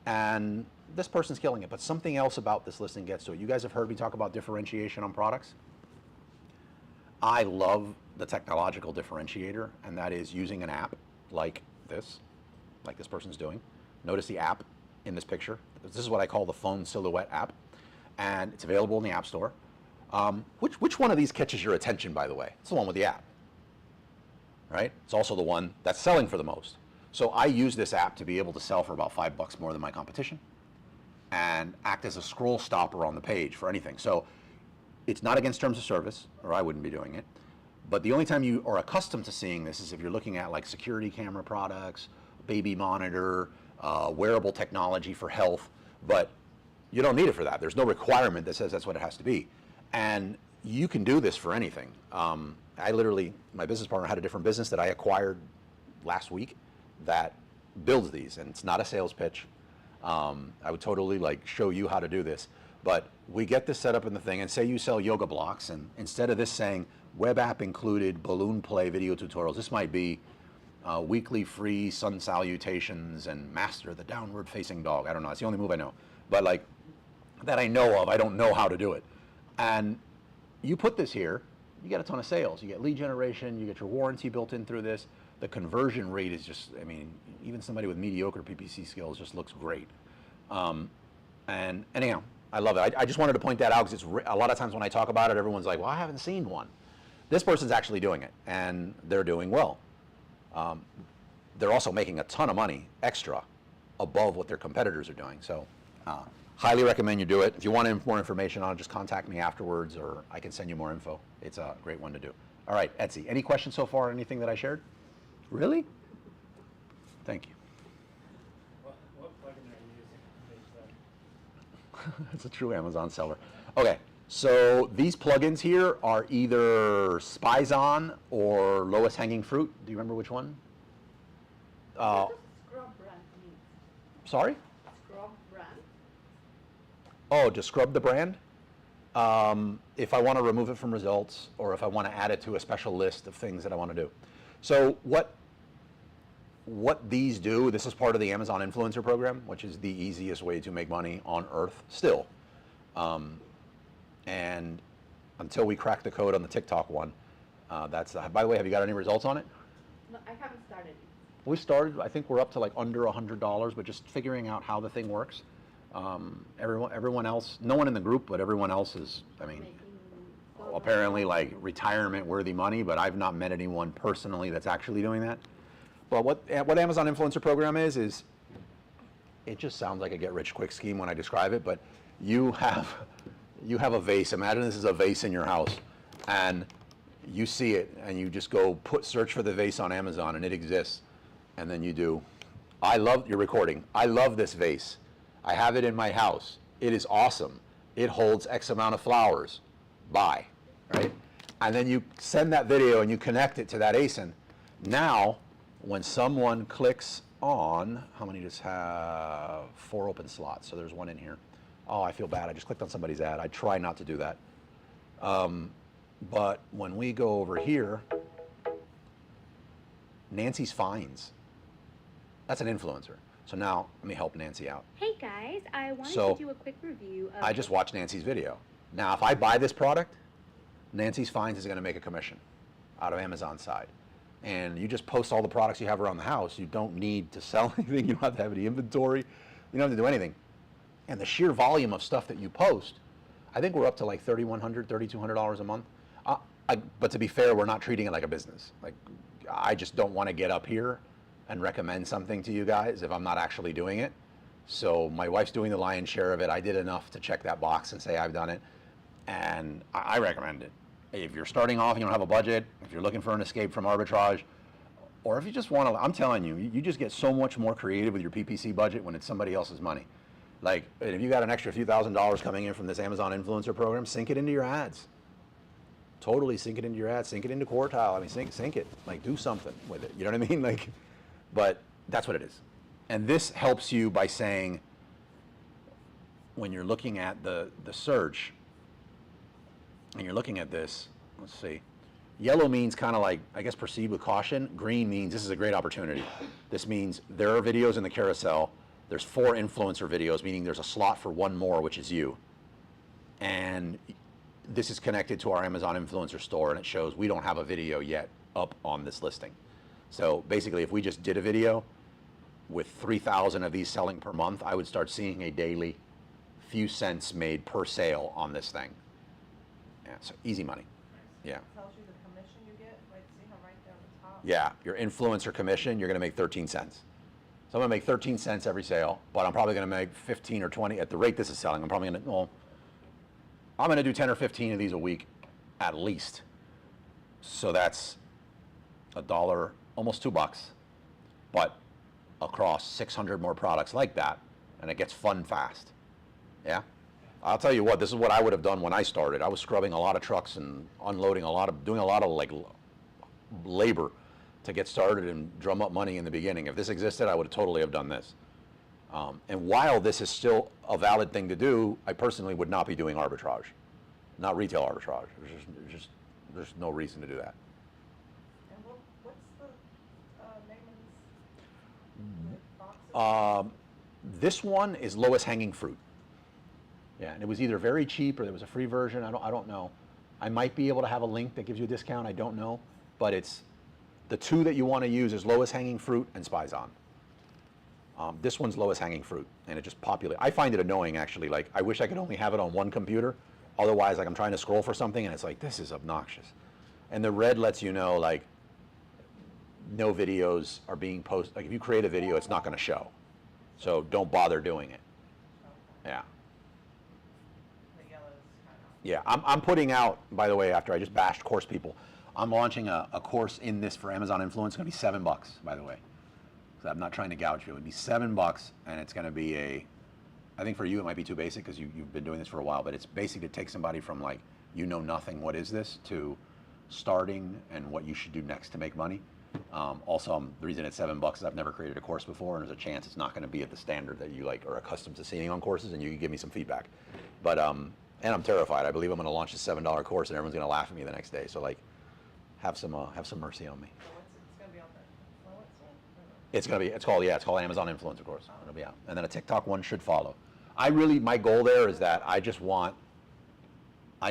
And this person's killing it, but something else about this listing gets to it. You guys have heard me talk about differentiation on products. I love the technological differentiator, and that is using an app like this person's doing. Notice the app in this picture. This is what I call the phone silhouette app, and it's available in the App Store. Which one of these catches your attention, by the way? It's the one with the app, right? It's also the one that's selling for the most. So I use this app to be able to sell for about $5 more than my competition and act as a scroll stopper on the page for anything. So it's not against terms of service, or I wouldn't be doing it. But the only time you are accustomed to seeing this is if you're looking at like security camera products, baby monitor, wearable technology for health, but you don't need it for that. There's no requirement that says that's what it has to be. And you can do this for anything. My business partner had a different business that I acquired last week that builds these, and it's not a sales pitch. I would totally like show you how to do this, but we get this set up in the thing, and say you sell yoga blocks, and instead of this saying web app included balloon play video tutorials, this might be weekly free sun salutations and master the downward facing dog. I don't know, it's the only move I know, but like that I know of, I don't know how to do it. And you put this here, you get a ton of sales. You get lead generation, you get your warranty built in through this. The conversion rate is just, I mean, even somebody with mediocre PPC skills just looks great. And anyhow, I love it. I just wanted to point that out because it's a lot of times when I talk about it, everyone's like, well, I haven't seen one. This person's actually doing it, and they're doing well. They're also making a ton of money extra above what their competitors are doing. So highly recommend you do it. If you want more information on it, just contact me afterwards, or I can send you more info. It's a great one to do. All right, Etsy. Any questions so far on anything that I shared? Really? Thank you. What plugin are you using? It's a true Amazon seller. Okay, so these plugins here are either Spies On or Lowest Hanging Fruit. Do you remember which one? What does scrub brand mean? Sorry? Scrub brand? Oh, to scrub the brand? If I want to remove it from results, or if I want to add it to a special list of things that I want to do. So what these do, this is part of the Amazon Influencer Program, which is the easiest way to make money on earth still. And until we crack the code on the TikTok one, by the way, have you got any results on it? No, I haven't started. We started, I think we're up to like under $100, but just figuring out how the thing works. Everyone else, no one in the group, but everyone else is, I mean, apparently like retirement worthy money, but I've not met anyone personally that's actually doing that. But what Amazon Influencer Program is it just sounds like a get rich quick scheme when I describe it, but you have a vase. Imagine this is a vase in your house, and you see it, and you just go search for the vase on Amazon, and it exists, and then you do. You're recording. I love this vase. I have it in my house. It is awesome. It holds X amount of flowers. Buy, right? And then you send that video and you connect it to that ASIN. Now, when someone clicks on, how many just have 4 open slots? So there's one in here. Oh, I feel bad. I just clicked on somebody's ad. I try not to do that. But when we go over here, Nancy's Finds. That's an influencer. So now let me help Nancy out. Hey guys, I wanted So, to do a quick review of... I just watched Nancy's video. Now, if I buy this product, Nancy's Finds is going to make a commission out of Amazon's side. and you just post all the products you have around the house, you don't need to sell anything. You don't have to have any inventory. You don't have to do anything. And the sheer volume of stuff that you post, I think we're up to like $3,100, $3,200 a month. But to be fair, we're not treating it like a business. Like, I just don't want to get up here and recommend something to you guys if I'm not actually doing it. So my wife's doing the lion's share of it. I did enough to check that box and say I've done it. And I recommend it. If you're starting off and you don't have a budget, if you're looking for an escape from arbitrage, or if you just want to, I'm telling you, you just get so much more creative with your PPC budget when it's somebody else's money. Like, if you got an extra few $1,000s coming in from this Amazon influencer program, sink it into your ads. Totally sink it into your ads, sink it into Quartile. I mean, sink it, like, do something with it. You know what I mean? Like, but that's what it is. And this helps you by saying, when you're looking at the search, and you're looking at this, let's see, yellow means kind of like, I guess, proceed with caution. Green means this is a great opportunity. This means there are videos in the carousel. There's 4 influencer videos, meaning there's a slot for 1 more, which is you. And this is connected to our Amazon influencer store, and it shows we don't have a video yet up on this listing. So basically, if we just did a video with 3,000 of these selling per month, I would start seeing a daily few cents made per sale on this thing. Yeah, so easy money. Yeah. It tells you the commission you get, like, see how right there on the top? Yeah, your influencer commission, you're going to make 13 cents. So I'm going to make 13 cents every sale, but I'm probably going to make 15 or 20 at the rate this is selling. I'm probably going to, well, I'm going to do 10 or 15 of these a week at least. So that's $1, almost $2, but across 600 more products like that, and it gets fun fast. Yeah. I'll tell you what, this is what I would have done when I started. I was scrubbing a lot of trucks and unloading doing a lot of like labor to get started and drum up money in the beginning. If this existed, I would totally have done this. And while this is still a valid thing to do, I personally would not be doing arbitrage, not retail arbitrage. There's no reason to do that. And what's the name of this box? This one is lowest hanging fruit. Yeah, and it was either very cheap or there was a free version. I don't know. I might be able to have a link that gives you a discount. I don't know, but it's the 2 that you want to use is lowest hanging fruit and Spies On. This one's lowest hanging fruit, and it just populates. I find it annoying, actually. Like, I wish I could only have it on one computer. Otherwise, like, I'm trying to scroll for something, and it's like, this is obnoxious. And the red lets you know, like, no videos are being posted. Like, if you create a video, it's not going to show. So don't bother doing it. Yeah. The yellow is kind of. Yeah, I'm putting out, by the way, after I just bashed course people, I'm launching a course in this for Amazon Influence. It's going to be $7, by the way. So I'm not trying to gouge you. It would be $7, and it's going to be I think for you it might be too basic because you've been doing this for a while, but it's basically to take somebody from like, you know nothing, what is this, to starting and what you should do next to make money. Also, the reason it's $7 is I've never created a course before, and there's a chance it's not going to be at the standard that you like are accustomed to seeing on courses, and you can give me some feedback. But and I'm terrified. I believe I'm going to launch a $7 course, and everyone's going to laugh at me the next day. So like, have some mercy on me. So it's going to be on the influence or? It's called Amazon Influencer course. It'll be out, and then a TikTok one should follow. My goal there is that I'd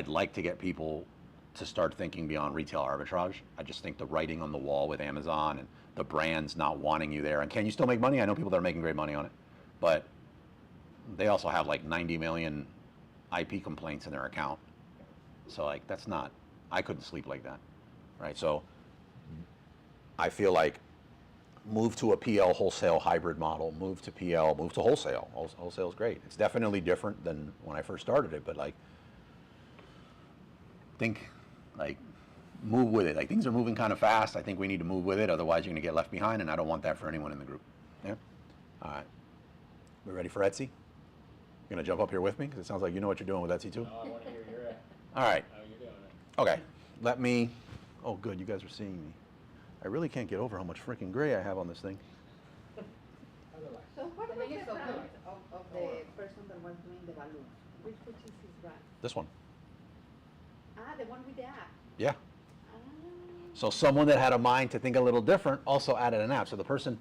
like to get people to start thinking beyond retail arbitrage. I just think the writing on the wall with Amazon and the brands not wanting you there, and can you still make money? I know people that are making great money on it, but they also have like 90 million IP complaints in their account. So like, I couldn't sleep like that, right? So I feel like move to a PL wholesale hybrid model, move to PL, move to wholesale. Wholesale is great. It's definitely different than when I first started it, but like, move with it. Like, things are moving kind of fast. I think we need to move with it. Otherwise, you're going to get left behind, and I don't want that for anyone in the group. Yeah? All right. We ready for Etsy? You're going to jump up here with me? Because it sounds like you know what you're doing with Etsy, too. I want to hear you're at. All right. How you're doing it. Okay. Oh, good. You guys are seeing me. I really can't get over how much freaking gray I have on this thing. So what The was thing the is so brand good of the person that was doing the balloon. Which is his brand? This one. Ah, the one with the app. Yeah. Ah. So someone that had a mind to think a little different also added an app. So the person,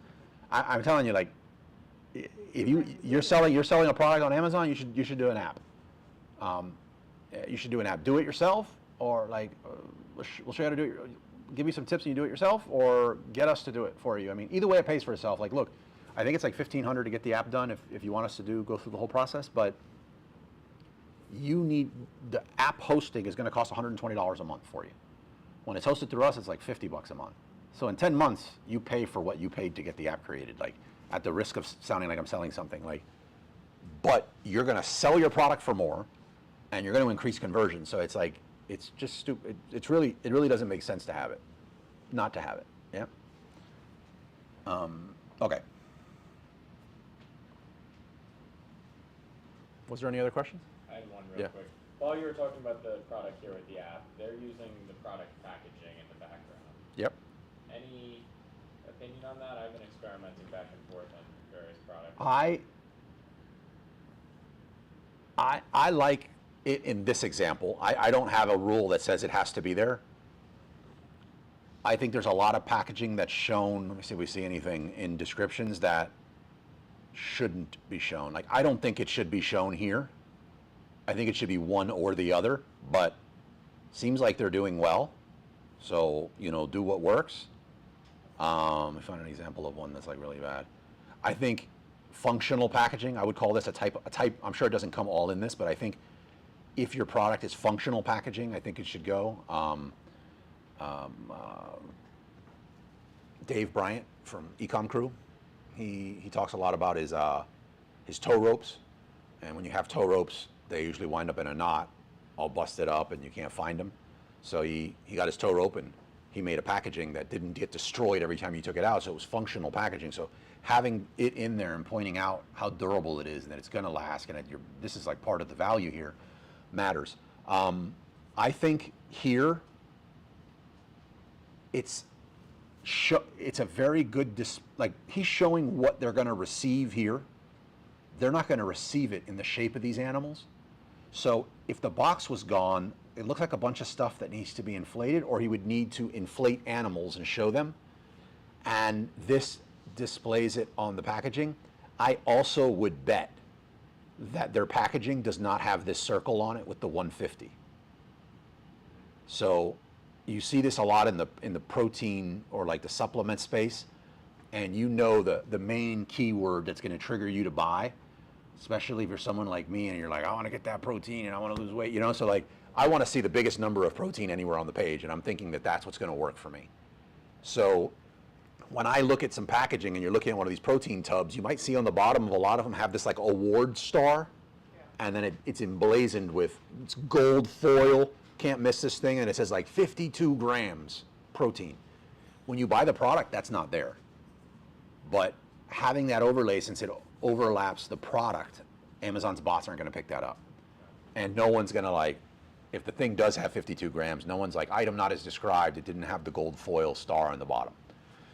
I'm telling you, like, if you're selling a product on Amazon, you should do an app. You should do an app. Do it yourself, or like we'll show you how to do it. give you some tips and you do it yourself, or get us to do it for you. I mean, either way, it pays for itself. Like, look, I think it's like $1,500 to get the app done if you want us to go through the whole process, but the app hosting is going to cost $120 a month for you. When it's hosted through us, it's like $50 a month. So in 10 months, you pay for what you paid to get the app created, like at the risk of sounding like I'm selling something. Like, but you're going to sell your product for more, and you're going to increase conversion. So it's like, it's just stupid. It really doesn't make sense to have it, not to have it. Yeah. Okay. Was there any other questions? I had one real quick. While you were talking about the product here with the app, they're using the product packaging in the background. Yep. Any opinion on that? I've been experimenting back and forth on various products. I like it in this example. I don't have a rule that says it has to be there. I think there's a lot of packaging that's shown, let me see if we see anything in descriptions that shouldn't be shown. Like, I don't think it should be shown here. I think it should be one or the other, but seems like they're doing well. So, do what works. Let me find an example of one that's like really bad. I think functional packaging, I would call this a type, I'm sure it doesn't come all in this, but I think if your product is functional packaging, I think it should go. Dave Bryant from Ecom Crew, he talks a lot about his tow ropes, and when you have tow ropes, they usually wind up in a knot, all busted up, and you can't find them. So he got his tow rope, and he made a packaging that didn't get destroyed every time you took it out, so it was functional packaging. So having it in there and pointing out how durable it is and that it's going to last, and that this is like part of the value here, matters. I think here, it's a very good, like, he's showing what they're going to receive here. They're not going to receive it in the shape of these animals. So if the box was gone, it looks like a bunch of stuff that needs to be inflated, or he would need to inflate animals and show them. And this displays it on the packaging. I also would bet that their packaging does not have this circle on it with the 150. So you see this a lot in the protein or like the supplement space, and the main keyword that's going to trigger you to buy, especially if you're someone like me and you're like, I want to get that protein and I want to lose weight, so like I want to see the biggest number of protein anywhere on the page, and I'm thinking that that's what's going to work for me. So when I look at some packaging and you're looking at one of these protein tubs, you might see on the bottom of a lot of them have this like award star, and then it's emblazoned with it's gold foil, can't miss this thing, and it says like 52 grams protein. When you buy the product, that's not there. But having that overlay, since it overlaps the product, Amazon's bots aren't going to pick that up. And no one's going to like, if the thing does have 52 grams, no one's like, item not as described, it didn't have the gold foil star on the bottom.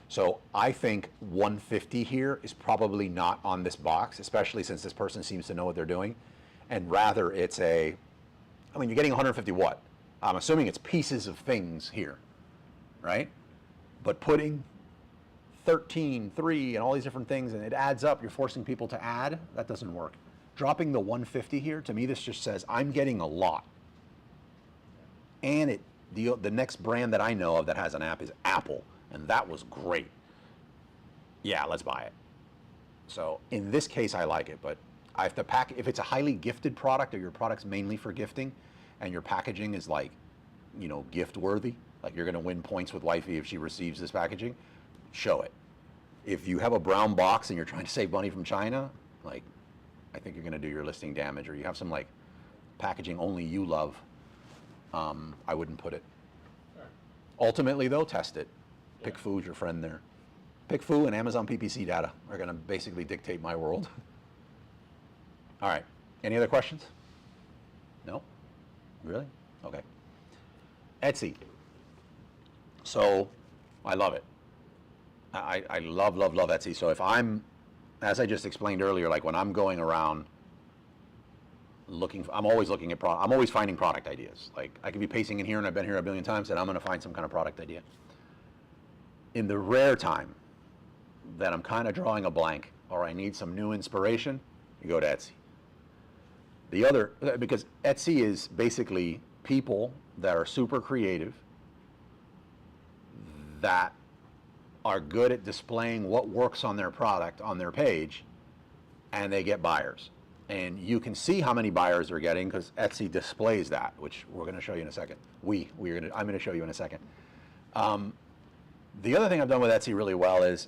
So I think 150 here is probably not on this box, especially since this person seems to know what they're doing. And rather it's you're getting 150 what? I'm assuming it's pieces of things here, right? But putting 13, 3, and all these different things, and it adds up, you're forcing people to add, that doesn't work. Dropping the 150 here, to me, this just says, I'm getting a lot. And the next brand that I know of that has an app is Apple, and that was great. Yeah, let's buy it. So in this case, I like it, but if it's a highly gifted product, or your product's mainly for gifting, and your packaging is like, gift worthy, like you're going to win points with wifey if she receives this packaging, show it. If you have a brown box and you're trying to save money from China, like, I think you're going to do your listing damage, or you have some like packaging only you love, I wouldn't put it. Sure. Ultimately though, test it. PickFu's your friend there. PickFu and Amazon PPC data are going to basically dictate my world. All right. Any other questions? No? Really? Okay. Etsy. So I love it. I love Etsy. So if as I just explained earlier, like when I'm going around I'm always looking at I'm always finding product ideas. Like I could be pacing in here, and I've been here a billion times, and I'm going to find some kind of product idea. In the rare time that I'm kind of drawing a blank, or I need some new inspiration, you go to Etsy. Because Etsy is basically people that are super creative, that are good at displaying what works on their product on their page, and they get buyers. And you can see how many buyers they're getting because Etsy displays that, which we're going to show you in a second. I'm going to show you in a second. The other thing I've done with Etsy really well is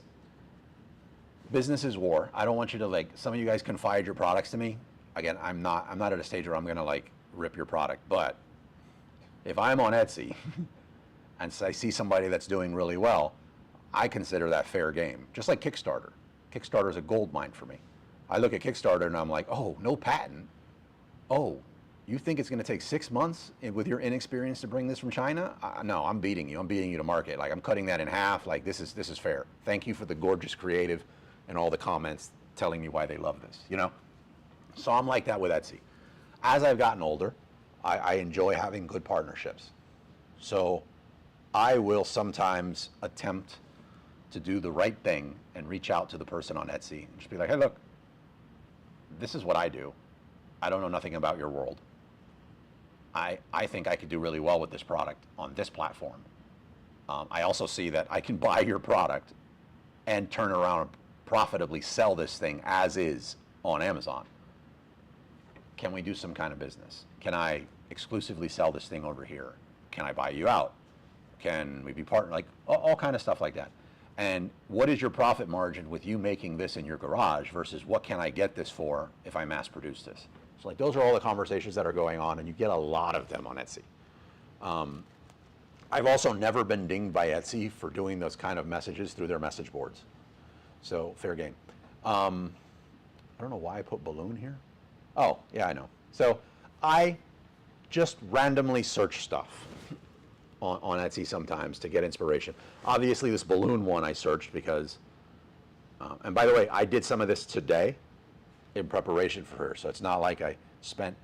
business is war. I don't want you to, like, some of you guys confide your products to me. Again, I'm not at a stage where I'm going to like rip your product, but if I'm on Etsy and I see somebody that's doing really well, I consider that fair game. Just like Kickstarter. Kickstarter is a gold mine for me. I look at Kickstarter and I'm like, oh, no patent. Oh, you think it's going to take 6 months with your inexperience to bring this from China? No, I'm beating you. I'm beating you to market. Like, I'm cutting that in half. Like, this is fair. Thank you for the gorgeous creative and all the comments telling me why they love this, you know? So I'm like that with Etsy. As I've gotten older, I enjoy having good partnerships. So I will sometimes attempt to do the right thing and reach out to the person on Etsy and just be like, hey, look, this is what I do. I don't know nothing about your world. I think I could do really well with this product on this platform. I also see that I can buy your product and turn around and profitably sell this thing as is on Amazon. Can we do some kind of business? Can I exclusively sell this thing over here? Can I buy you out? Can we be partner? Like all kind of stuff like that. And what is your profit margin with you making this in your garage versus what can I get this for if I mass produce this? So like those are all the conversations that are going on, and you get a lot of them on Etsy. I've also never been dinged by Etsy for doing those kind of messages through their message boards. So fair game. I don't know why I put balloon here. Oh, yeah, I know. So I just randomly search stuff on Etsy sometimes to get inspiration. Obviously, this balloon one I searched because, and by the way, I did some of this today in preparation for her. So it's not like I spent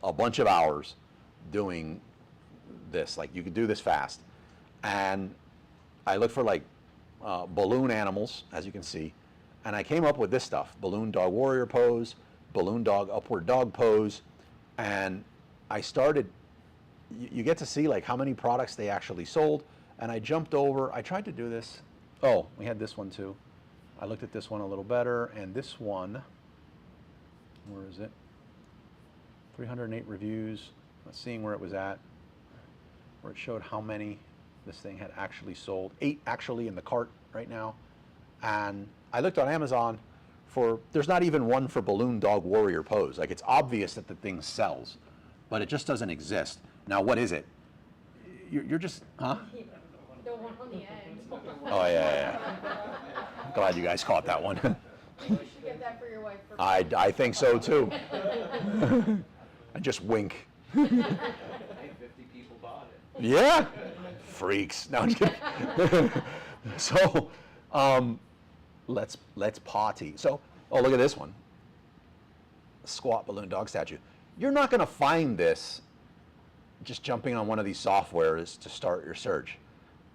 a bunch of hours doing this. Like, you could do this fast. And I looked for like balloon animals, as you can see, and I came up with this stuff: balloon dog warrior pose, balloon dog upward dog pose, and I started, you get to see like how many products they actually sold, and I jumped over, I tried to do this, oh, we had this one too. I looked at this one a little better, and this one, where is it? 308 reviews, seeing where it was at, where it showed how many this thing had actually sold. 8 actually in the cart right now, and I looked on Amazon for, there's not even one for balloon dog warrior pose. Like, it's obvious that the thing sells, but it just doesn't exist. Now, what is it? You're just, huh? The one on the end. Oh, yeah. I'm glad you guys caught that one. You should get that for your wife. For I think so, too. I just wink. Hey, 50 people bought it. Yeah. Freaks. No, I'm just kidding. So, let's party. So, oh, look at this one. Squat balloon dog statue. You're not going to find this just jumping on one of these softwares to start your search,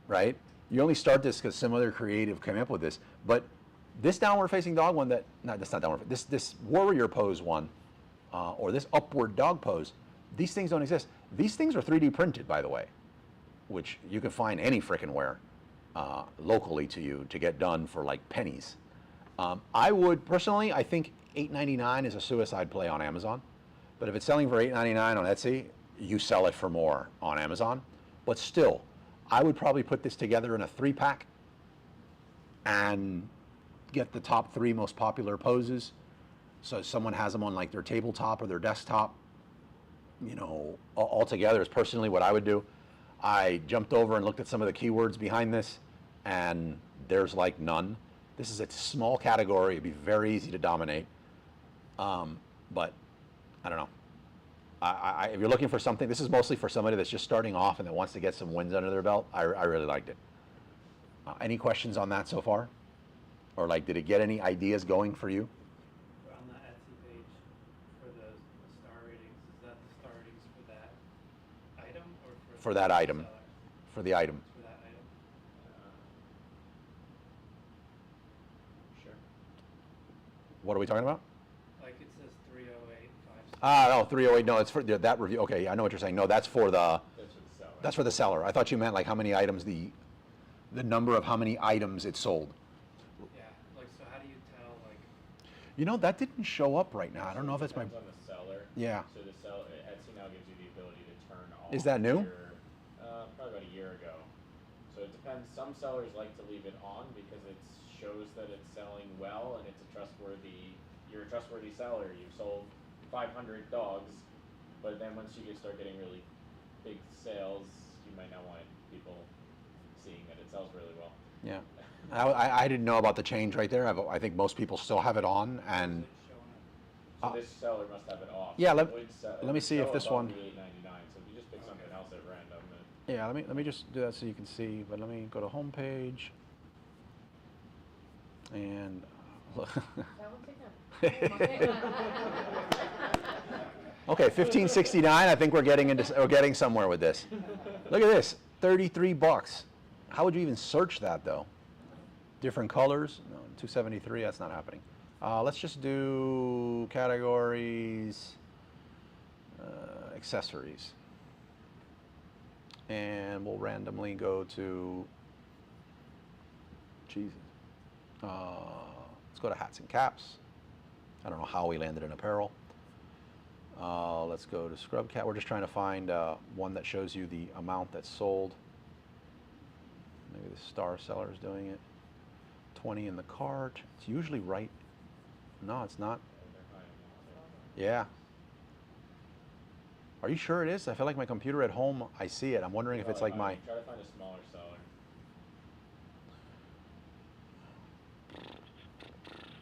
right? You only start this because some other creative came up with this. But this downward facing dog one that's not downward, this warrior pose one, or this upward dog pose, these things don't exist. These things are 3D printed, by the way, which you can find any frickin' where. Locally to you to get done for like pennies. I would personally, I think $8.99 is a suicide play on Amazon, but if it's selling for $8.99 on Etsy, you sell it for more on Amazon. But still, I would probably put this together in a 3-pack and get the top 3 most popular poses. So someone has them on like their tabletop or their desktop, you know, all together is personally what I would do. I jumped over and looked at some of the keywords behind this, and there's like none. This is a small category. It'd be very easy to dominate. But I don't know. If you're looking for something, this is mostly for somebody that's just starting off and that wants to get some wins under their belt. I really liked it. Any questions on that so far? Or like, did it get any ideas going for you? On the Etsy page for the star ratings, is that the star ratings for that item or For that item. seller? For the item. For that item. Sure. What are we talking about? Like it says 308, 5. No, 308. No, it's for that review. Okay, I know what you're saying. No, that's for the That's for the seller. That's for the seller. I thought you meant like how many items the the number of how many items it sold. Yeah, like, so how do you tell, like, You know, that didn't show up right now. I don't know if it it's my. depends on the seller. Yeah. So the seller, Etsy now gives you the ability to turn off. Is that new? Probably about a year ago. So it depends. Some sellers like to leave it on because it shows that it's selling well and it's a trustworthy. You're a trustworthy seller. You've sold 500 dogs, but then once you start getting really big sales, you might not want people seeing that it sells really well. Yeah. I didn't know about the change right there. I think most people still have it on, and showing up? So this seller must have it off. Yeah, So let- it would let me would see if show this above one- the $8.99. So if you just pick something else at random, yeah, let me just do that so you can see. But let me go to home page, and okay, 1569. I think we're getting somewhere with this. Look at this, 33 bucks. How would you even search that though? Different colors? No, 273. That's not happening. Let's just do categories, accessories, and we'll randomly go to Jesus. Let's go to hats and caps. I don't know how we landed in apparel. Let's go to scrub cap. We're just trying to find one that shows you the amount that's sold. Maybe the star seller is doing it. 20 in the cart. It's usually right. No, it's not. Yeah. Are you sure it is? I feel like my computer at home, I see it. I'm wondering if it's like my... Try to find a smaller seller.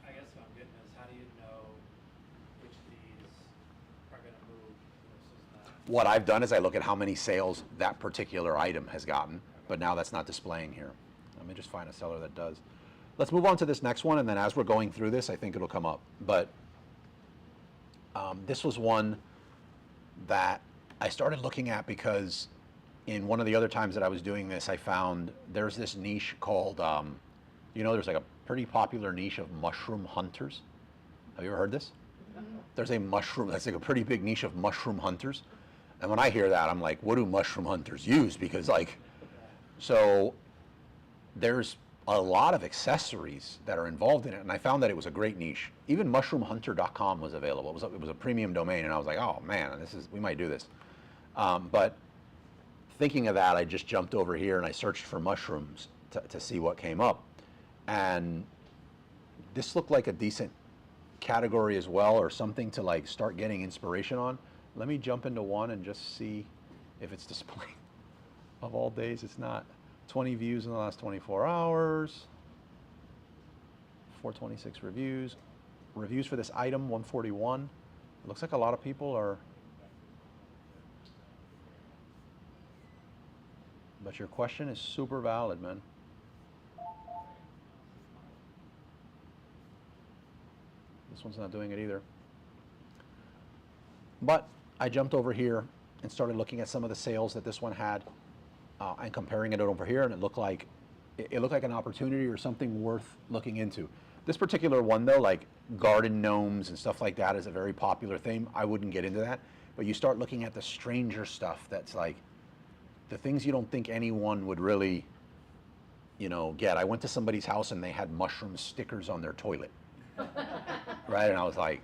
I guess what I'm getting is, how do you know which of these are gonna move versus not? What I've done is I look at how many sales that particular item has gotten, but now that's not displaying here. Let me just find a seller that does. Let's move on to this next one, and then as we're going through this, I think it'll come up. But this was one that I started looking at because in one of the other times that I was doing this, I found there's this niche called, you know, there's like a pretty popular niche of mushroom hunters. Have you ever heard this? There's a mushroom, that's like a pretty big niche of mushroom hunters. And when I hear that, I'm like, what do mushroom hunters use? Because like, so there's a lot of accessories that are involved in it, and I found that it was a great niche. Even mushroomhunter.com was available. It was a premium domain, and I was like, oh man, we might do this. But thinking of that, I just jumped over here and I searched for mushrooms to see what came up. And this looked like a decent category as well, or something to like start getting inspiration on. Let me jump into one and just see if it's displaying. Of all days, it's not. 20 views in the last 24 hours. 426 reviews. Reviews for this item, 141. It looks like a lot of people are. But your question is super valid, man. This one's not doing it either. But I jumped over here and started looking at some of the sales that this one had and comparing it over here, and it looked like an opportunity or something worth looking into. This particular one though, like garden gnomes and stuff like that, is a very popular theme. I wouldn't get into that, but you start looking at the stranger stuff that's like the things you don't think anyone would really, you know, get. I went to somebody's house and they had mushroom stickers on their toilet, right? And I was like,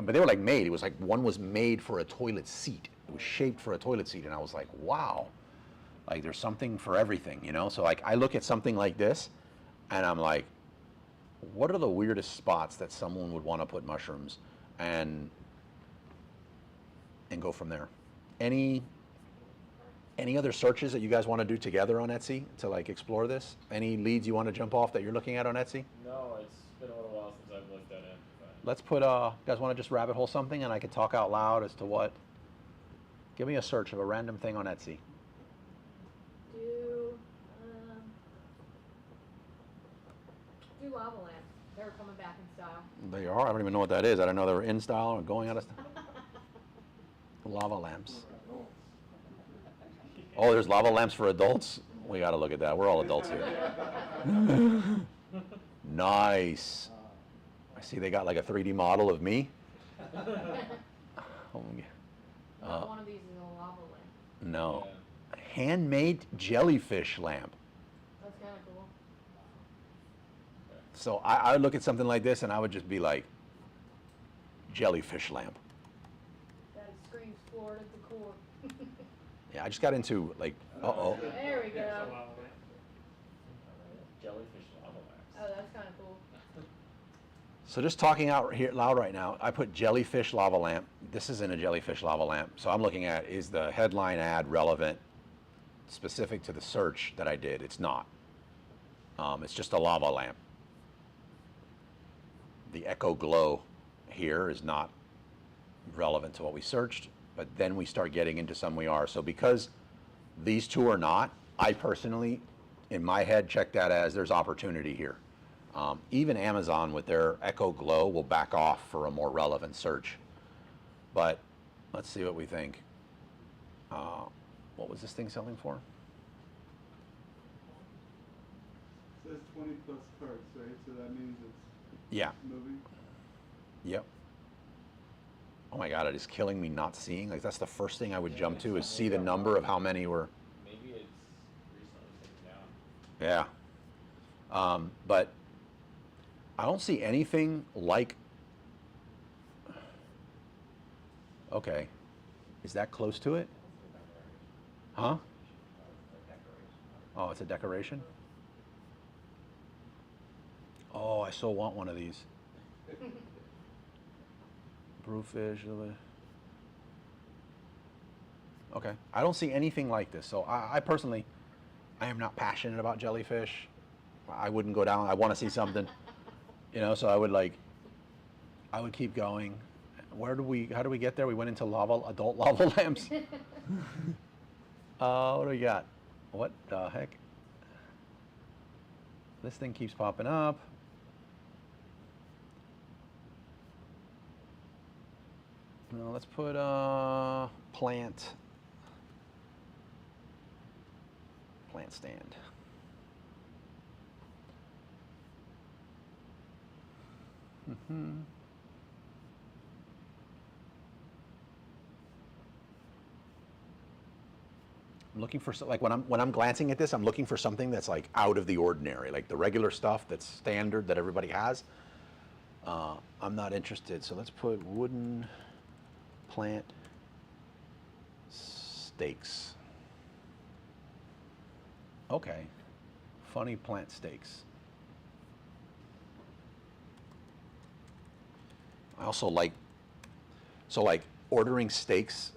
but they were like made. It was like one was made for a toilet seat. It was shaped for a toilet seat, and I was like, wow. Like there's something for everything, you know? So like I look at something like this and I'm like, what are the weirdest spots that someone would want to put mushrooms, and go from there. Any other searches that you guys want to do together on Etsy to like explore this? Any leads you want to jump off that you're looking at on Etsy? No, it's been a little while since I've looked at it. But Let's put, you guys want to just rabbit hole something and I could talk out loud as to what? Give me a search of a random thing on Etsy. Do lava lamps. They're coming back in style. They are. I don't even know what that is. I don't know they were in style or going out of style. Lava lamps. Oh, there's lava lamps for adults? We got to look at that. We're all adults here. Nice. I see they got like a 3D model of me. Oh, Not one of these is a lava lamp. no. Handmade jellyfish lamp. That's kind of So I would look at something like this and I would just be like, jellyfish lamp. That screams Florida decor. Yeah, I just got into like, uh-oh. There we It's a go. lava lamp. Jellyfish lava lamps. Oh, that's kind of cool. So just talking out here loud right now, I put jellyfish lava lamp. This isn't a jellyfish lava lamp. So I'm looking at, is the headline ad relevant specific to the search that I did? It's not. It's just a lava lamp. The Echo Glow here is not relevant to what we searched, but then we start getting into some we are. So because these two are not, I personally, in my head, check that as there's opportunity here. Even Amazon with their Echo Glow will back off for a more relevant search. But let's see what we think. What was this thing selling for? It says 20 plus cards, right? So that means it's Yeah. moving. Yep. Oh my God, it is killing me not seeing. Like that's the first thing I would jump to is see the number of how many were. Maybe it's recently taken down. Yeah. But I don't see anything like. Okay. Is that close to it? Huh? Oh, it's a decoration? Oh, I so want one of these. Brewfish. Okay. I don't see anything like this. So I personally, I am not passionate about jellyfish. I wouldn't go down. I want to see something, you know, so I would keep going. How do we get there? We went into adult lava lamps. What do we got? What the heck? This thing keeps popping up. No, let's put plant stand. I'm looking for like when I'm glancing at this, I'm looking for something that's like out of the ordinary, like the regular stuff that's standard that everybody has. I'm not interested, so let's put wooden plant stakes. Okay, funny plant stakes. I also like, so like ordering steaks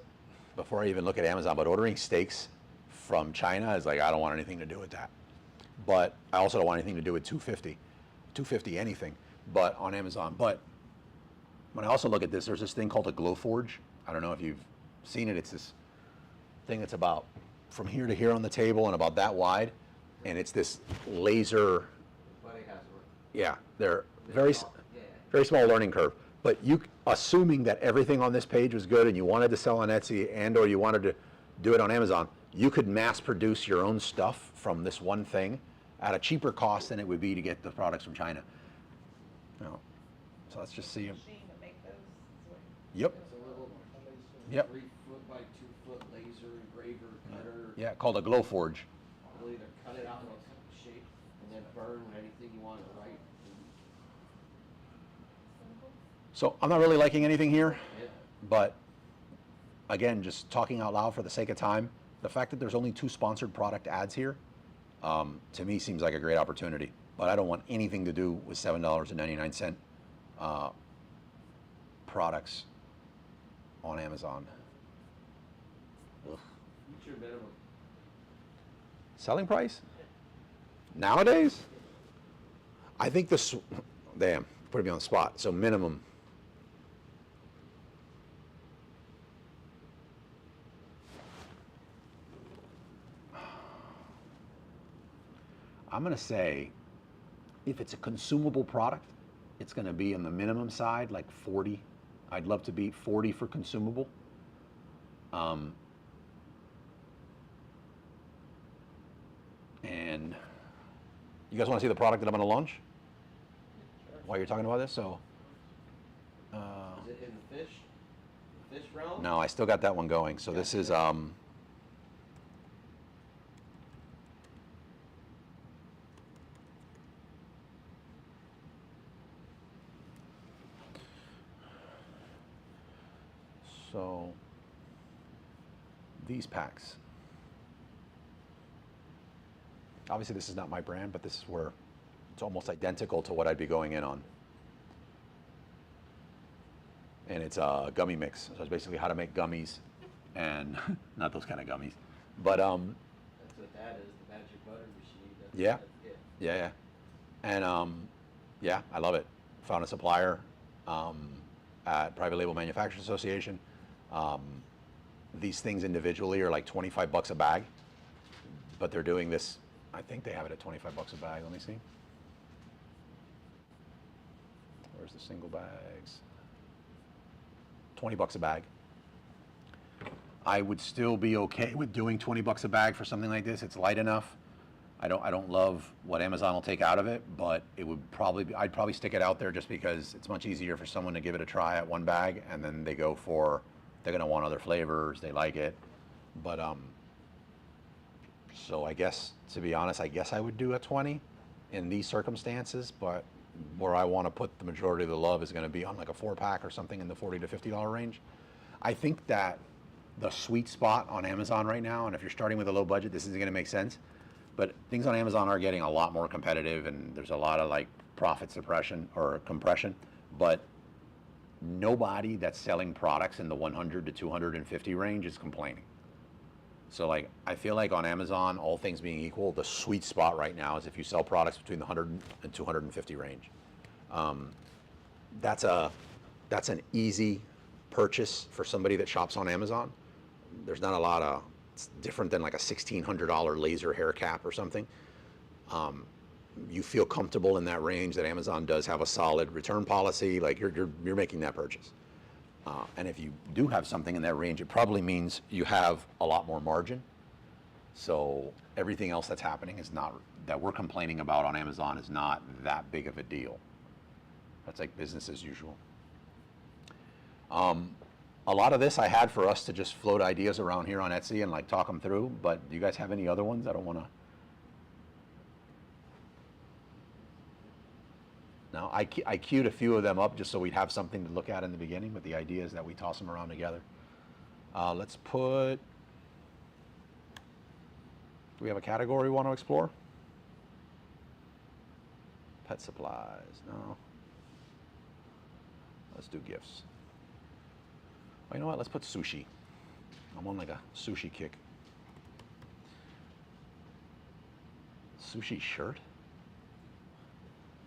before I even look at Amazon, but ordering steaks from China is like, I don't want anything to do with that. But I also don't want anything to do with 250 anything, but on Amazon. But when I also look at this, there's this thing called a Glowforge. I don't know if you've seen it. It's this thing that's about from here to here on the table and about that wide. And it's this laser. Yeah, they're very small learning curve. But you, assuming that everything on this page was good and you wanted to sell on Etsy and or you wanted to do it on Amazon, you could mass produce your own stuff from this one thing at a cheaper cost than it would be to get the products from China. No. So let's just see. Machine to make those. Yep. It's a little Yep. 3 foot by 2 foot laser engraver cutter. Yeah, called a Glowforge. You'll either cut it out in a shape and then burn anything you want to write. So I'm not really liking anything here, Yeah. but again, just talking out loud for the sake of time, the fact that there's only 2 sponsored product ads here, to me seems like a great opportunity. But I don't want anything to do with $7.99 products on Amazon. Ugh. What's your minimum? Selling price? Nowadays? I think this, damn, put me on the spot. So minimum. I'm going to say if it's a consumable product, it's going to be on the minimum side, like 40. I'd love to beat 40 for consumable. And you guys want to see the product that I'm going to launch? While you're talking about this, so. Is it in the fish realm? No, I still got that one going. So this is So these packs. Obviously this is not my brand, but this is where it's almost identical to what I'd be going in on. And it's a gummy mix. So it's basically how to make gummies and not those kind of gummies. But That's what that is, the magic butter machine. Yeah. That's it. yeah. And yeah, I love it. Found a supplier at Private Label Manufacturers Association. These things individually are like 25 bucks a bag, but they're doing this, I think they have it at 25 bucks a bag. Let me see. Where's the single bags? 20 bucks a bag. I would still be okay with doing 20 bucks a bag for something like this. It's light enough. I don't love what Amazon will take out of it, but it would probably be, I'd probably stick it out there just because it's much easier for someone to give it a try at one bag and then they go for, they're gonna want other flavors, they like it. But so I guess, to be honest, I guess I would do a 20 in these circumstances, but where I want to put the majority of the love is going to be on like a 4-pack or something in the $40 to $50 range. I think that the sweet spot on Amazon right now, and if you're starting with a low budget, this isn't going to make sense, but things on Amazon are getting a lot more competitive and there's a lot of like profit suppression or compression, but nobody that's selling products in the 100 to 250 range is complaining. So like, I feel like on Amazon, all things being equal, the sweet spot right now is if you sell products between the 100 and 250 range. That's an easy purchase for somebody that shops on Amazon. There's not a lot of, it's different than like a $1,600 laser hair cap or something. You feel comfortable in that range that Amazon does have a solid return policy, like you're making that purchase. And if you do have something in that range, it probably means you have a lot more margin. So everything else that's happening is not, that we're complaining about on Amazon is not that big of a deal. That's like business as usual. A lot of this I had for us to just float ideas around here on Etsy and like talk them through, but do you guys have any other ones? I don't want to. No, I queued a few of them up just so we'd have something to look at in the beginning, but the idea is that we toss them around together. Let's put, do we have a category we want to explore? Pet supplies, no. Let's do gifts. Oh, you know what, let's put sushi. I'm on like a sushi kick. Sushi shirt?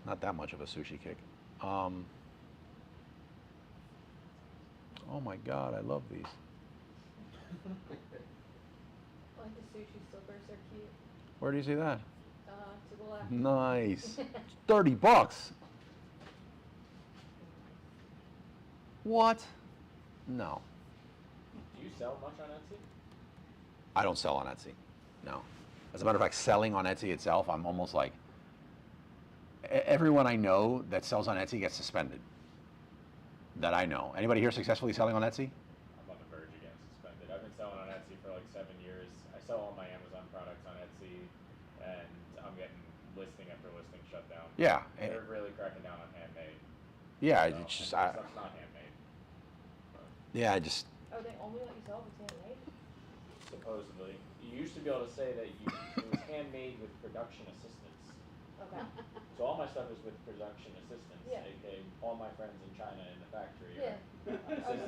Not that much of a sushi kick. Oh my God, I love these. I like the sushi slippers, they're cute. Where do you see that? To the left. Nice. It's 30 bucks. What? No. Do you sell much on Etsy? I don't sell on Etsy. No. As a matter of fact, selling on Etsy itself, I'm almost like, everyone I know that sells on Etsy gets suspended. That I know. Anybody here successfully selling on Etsy? I'm on the verge of getting suspended. I've been selling on Etsy for like 7 years. I sell all my Amazon products on Etsy, and I'm getting listing after listing shut down. Yeah. They're really cracking down on handmade. Yeah, So, it's just, stuff's not handmade. But yeah, I just, Oh, they only let you sell if it's handmade? supposedly, you used to be able to say that it was handmade with production assistance. Okay. So all my stuff is with production assistance, Yeah. aka all my friends in China in the factory. Yeah.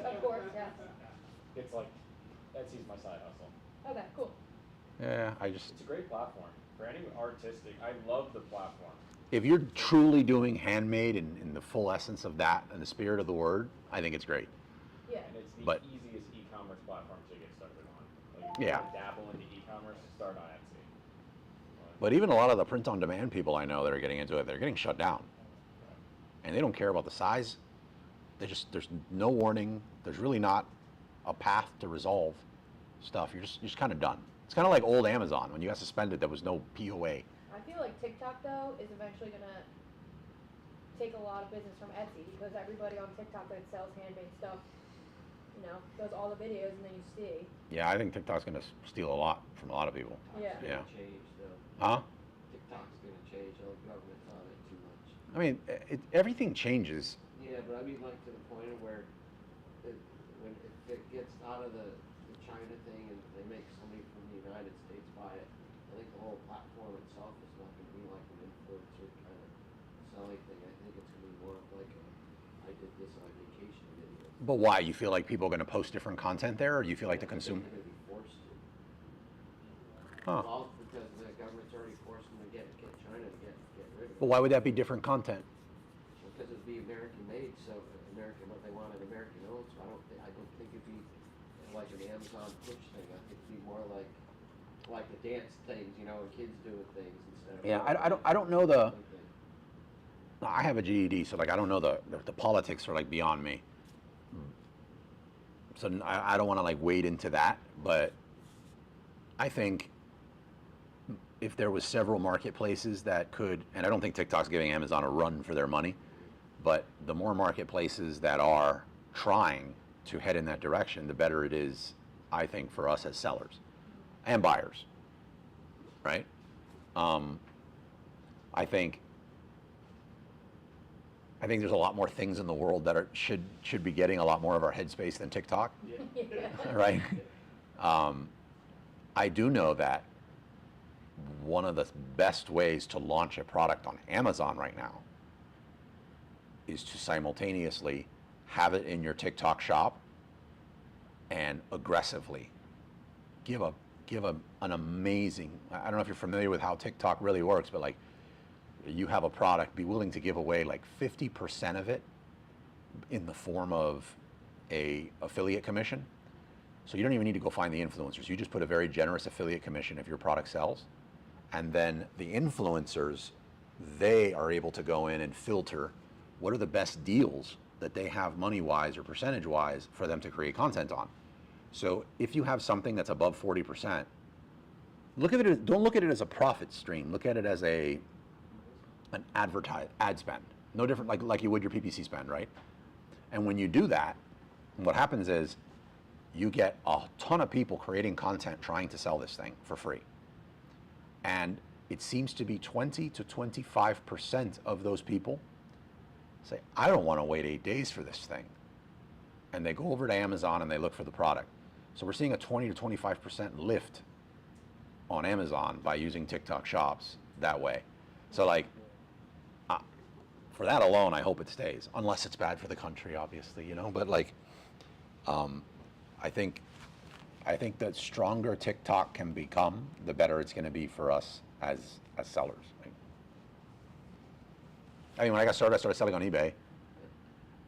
Are Of course, yes. It's like, Etsy's my side hustle. Okay, cool. yeah, I just, It's a great platform. For any artistic, I love the platform. if you're truly doing handmade in the full essence of that and the spirit of the word, I think it's great. Yeah. And it's the But- easiest e-commerce platform to get started on. Like, if Yeah. you wanna dabble into e-commerce, start on Etsy. But even a lot of the print-on-demand people I know that are getting into it, they're getting shut down. And they don't care about the size. They just, there's no warning. There's really not a path to resolve stuff. You're just kind of done. It's kind of like old Amazon. When you got suspended, there was no POA. I feel like TikTok though is eventually gonna take a lot of business from Etsy because everybody on TikTok that sells handmade stuff, you know, does all the videos and then you see. Yeah, I think TikTok's going to steal a lot from a lot of people. Yeah. It's Yeah. gonna change though. Huh? TikTok's gonna change. All the government's on it too much. I mean, everything changes. Yeah, but I mean like to the point of where when if if it gets out of the China thing and they make somebody from the United States buy it, I think the whole platform itself is not gonna be like an influencer kind of selling thing. I think it's gonna be more of like a, I did this on vacation video. But why? You feel like people are going to post different content there, or do you feel like the consumer? They're gonna be forced to. Huh. Well, because the government's already forced them to get China to get rid of it. But why would that be different content? Because it'd be American made, so American, what they wanted American owned, so I don't think it'd be like an Amazon push thing. I think it'd be more like the dance things, you know, and kids doing things instead of. Yeah, I don't know the. I have a GED, so like I don't know the politics are like beyond me. So I don't want to like wade into that, but I think if there was several marketplaces that could, and I don't think TikTok's giving Amazon a run for their money, but the more marketplaces that are trying to head in that direction, the better it is, I think, for us as sellers and buyers, right? I think there's a lot more things in the world that should be getting a lot more of our headspace than TikTok, right? I do know that one of the best ways to launch a product on Amazon right now is to simultaneously have it in your TikTok shop and aggressively give an amazing, I don't know if you're familiar with how TikTok really works, but like you have a product, be willing to give away like 50% of it in the form of a affiliate commission. So you don't even need to go find the influencers. You just put a very generous affiliate commission if your product sells. And then the influencers, they are able to go in and filter what are the best deals that they have money-wise or percentage-wise for them to create content on. So if you have something that's above 40%, don't look at it as a profit stream. Look at it as an ad spend. No different like you would your PPC spend, right? And when you do that, what happens is you get a ton of people creating content trying to sell this thing for free. And it seems to be 20 to 25% of those people say, I don't want to wait 8 days for this thing. And they go over to Amazon and they look for the product. So we're seeing a 20 to 25% lift on Amazon by using TikTok shops that way. So like, for that alone, I hope it stays, unless it's bad for the country, obviously, you know, but like, I think the stronger TikTok can become, the better it's going to be for us as sellers. Right? I mean, when I started selling on eBay,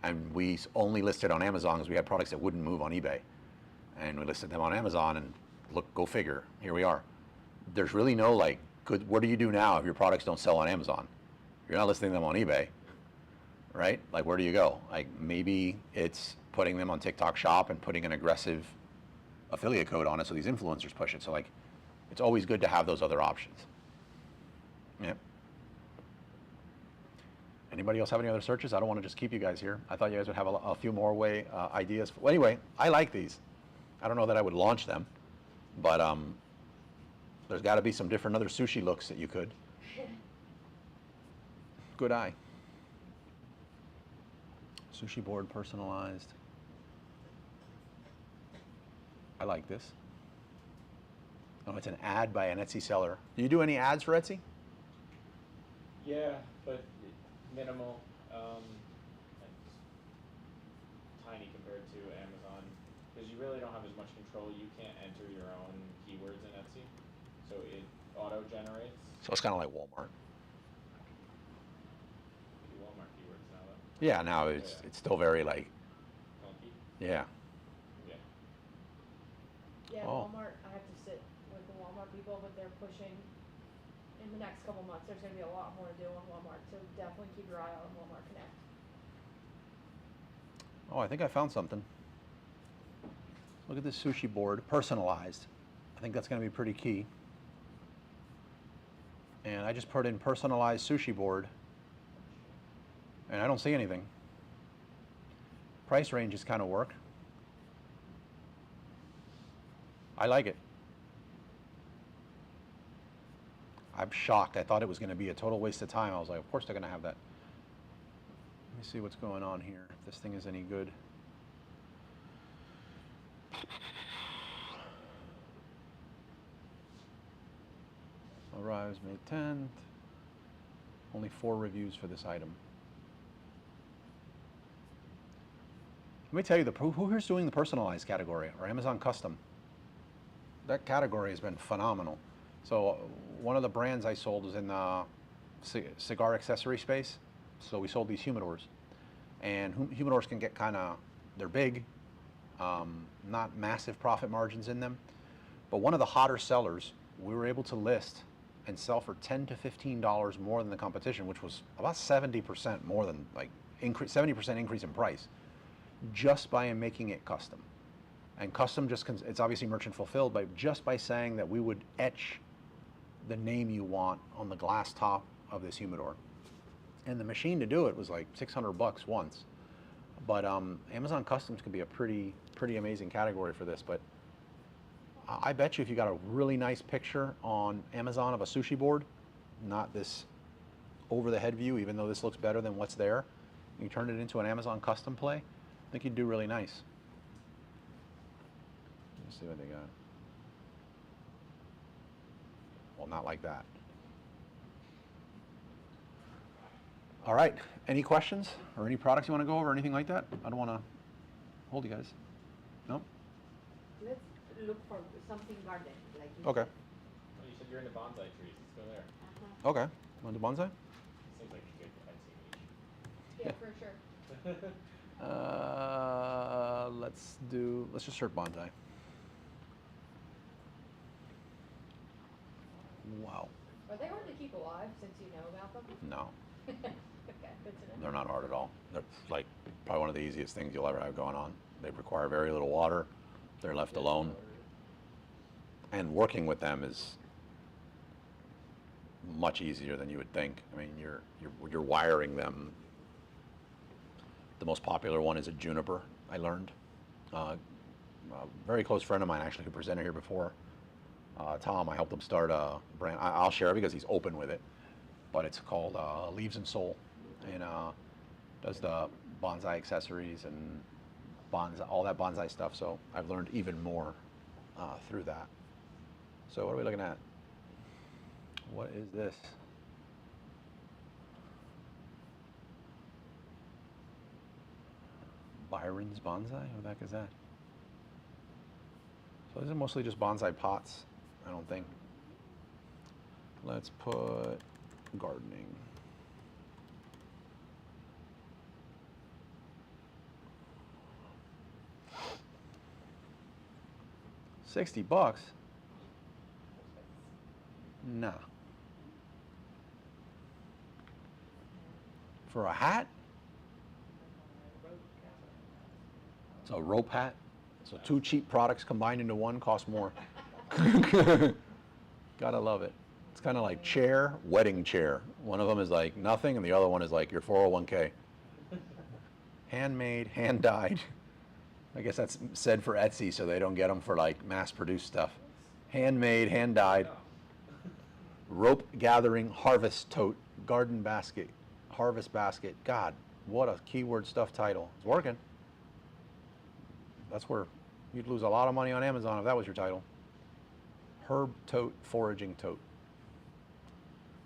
and we only listed on Amazon because we had products that wouldn't move on eBay, and we listed them on Amazon. And look, go figure, here we are. There's really no like, what do you do now if your products don't sell on Amazon? You're not listing them on eBay, right? Like, where do you go? Like, maybe it's putting them on TikTok Shop and putting an aggressive affiliate code on it so these influencers push it. So like, it's always good to have those other options. Yep. Anybody else have any other searches? I don't want to just keep you guys here. I thought you guys would have a few more ideas. Well, anyway, I like these. I don't know that I would launch them, but there's got to be some different other sushi looks that you could. Good eye. Sushi board personalized. I like this. Oh, it's an ad by an Etsy seller. Do you do any ads for Etsy? Yeah, but minimal. It's tiny compared to Amazon because you really don't have as much control. You can't enter your own keywords in Etsy, so it auto generates. So it's kind of like Walmart. You do Walmart keywords now, though. Yeah, now it's still very like, Clunky. yeah. Yeah. Yeah, Oh. Walmart, I have to sit with the Walmart people, but they're pushing, in the next couple months, there's going to be a lot more to do on Walmart, so definitely keep your eye out on Walmart Connect. Oh, I think I found something. Look at this sushi board, personalized. I think that's going to be pretty key. And I just put in personalized sushi board, and I don't see anything. Price ranges kind of work. I like it. I'm shocked. I thought it was going to be a total waste of time. I was like, of course they're going to have that. Let me see what's going on here, if this thing is any good. May 10th. Only 4 reviews for this item. Let me tell you, who here's doing the personalized category or Amazon custom? That category has been phenomenal. So one of the brands I sold was in the cigar accessory space. So we sold these humidors, and humidors can get they're big, not massive profit margins in them. But one of the hotter sellers, we were able to list and sell for $10 to $15 more than the competition, which was about 70% more than 70% increase in price, just by making it custom. And custom it's obviously merchant fulfilled, but just by saying that we would etch the name you want on the glass top of this humidor. And the machine to do it was like $600 once. But Amazon Customs could be a pretty amazing category for this. But I bet you if you got a really nice picture on Amazon of a sushi board, not this over the head view, even though this looks better than what's there, you turn it into an Amazon custom play, I think you'd do really nice. Let's see what they got. Well, not like that. All right, any questions or any products you want to go over or anything like that? I don't want to hold you guys. No? Let's look for something garden, like you Okay. said. Well, you said you're into bonsai trees. Let's go there. Okay. Want to do bonsai? Seems like a good Etsy niche. Yeah, for sure. Let's just search bonsai. Wow. Are they hard to keep alive since you know about them? No, Okay, good to know. they're not hard at all. They're like probably one of the easiest things you'll ever have going on. They require very little water. They're left alone. And working with them is much easier than you would think. I mean, you're wiring them. The most popular one is a juniper, I learned. A very close friend of mine actually who presented here before, Tom, I helped him start a brand. I'll share it because he's open with it, but it's called Leaves and Soul, and does the bonsai accessories and all that bonsai stuff. So I've learned even more through that. So what are we looking at? What is this? Byron's Bonsai? Who the heck is that? So these are mostly just bonsai pots, I don't think. Let's put gardening. $60? Nah. For a hat? It's a rope hat. So 2 cheap products combined into one cost more. Gotta love it. It's kind of like chair, wedding chair. One of them is like nothing, and the other one is like your 401k. Handmade, hand dyed. I guess that's said for Etsy, so they don't get them for like mass-produced stuff. Handmade, hand dyed. Rope gathering, harvest tote, garden basket, harvest basket. God, what a keyword stuff title. It's working. That's where you'd lose a lot of money on Amazon if that was your title. Herb tote, foraging tote.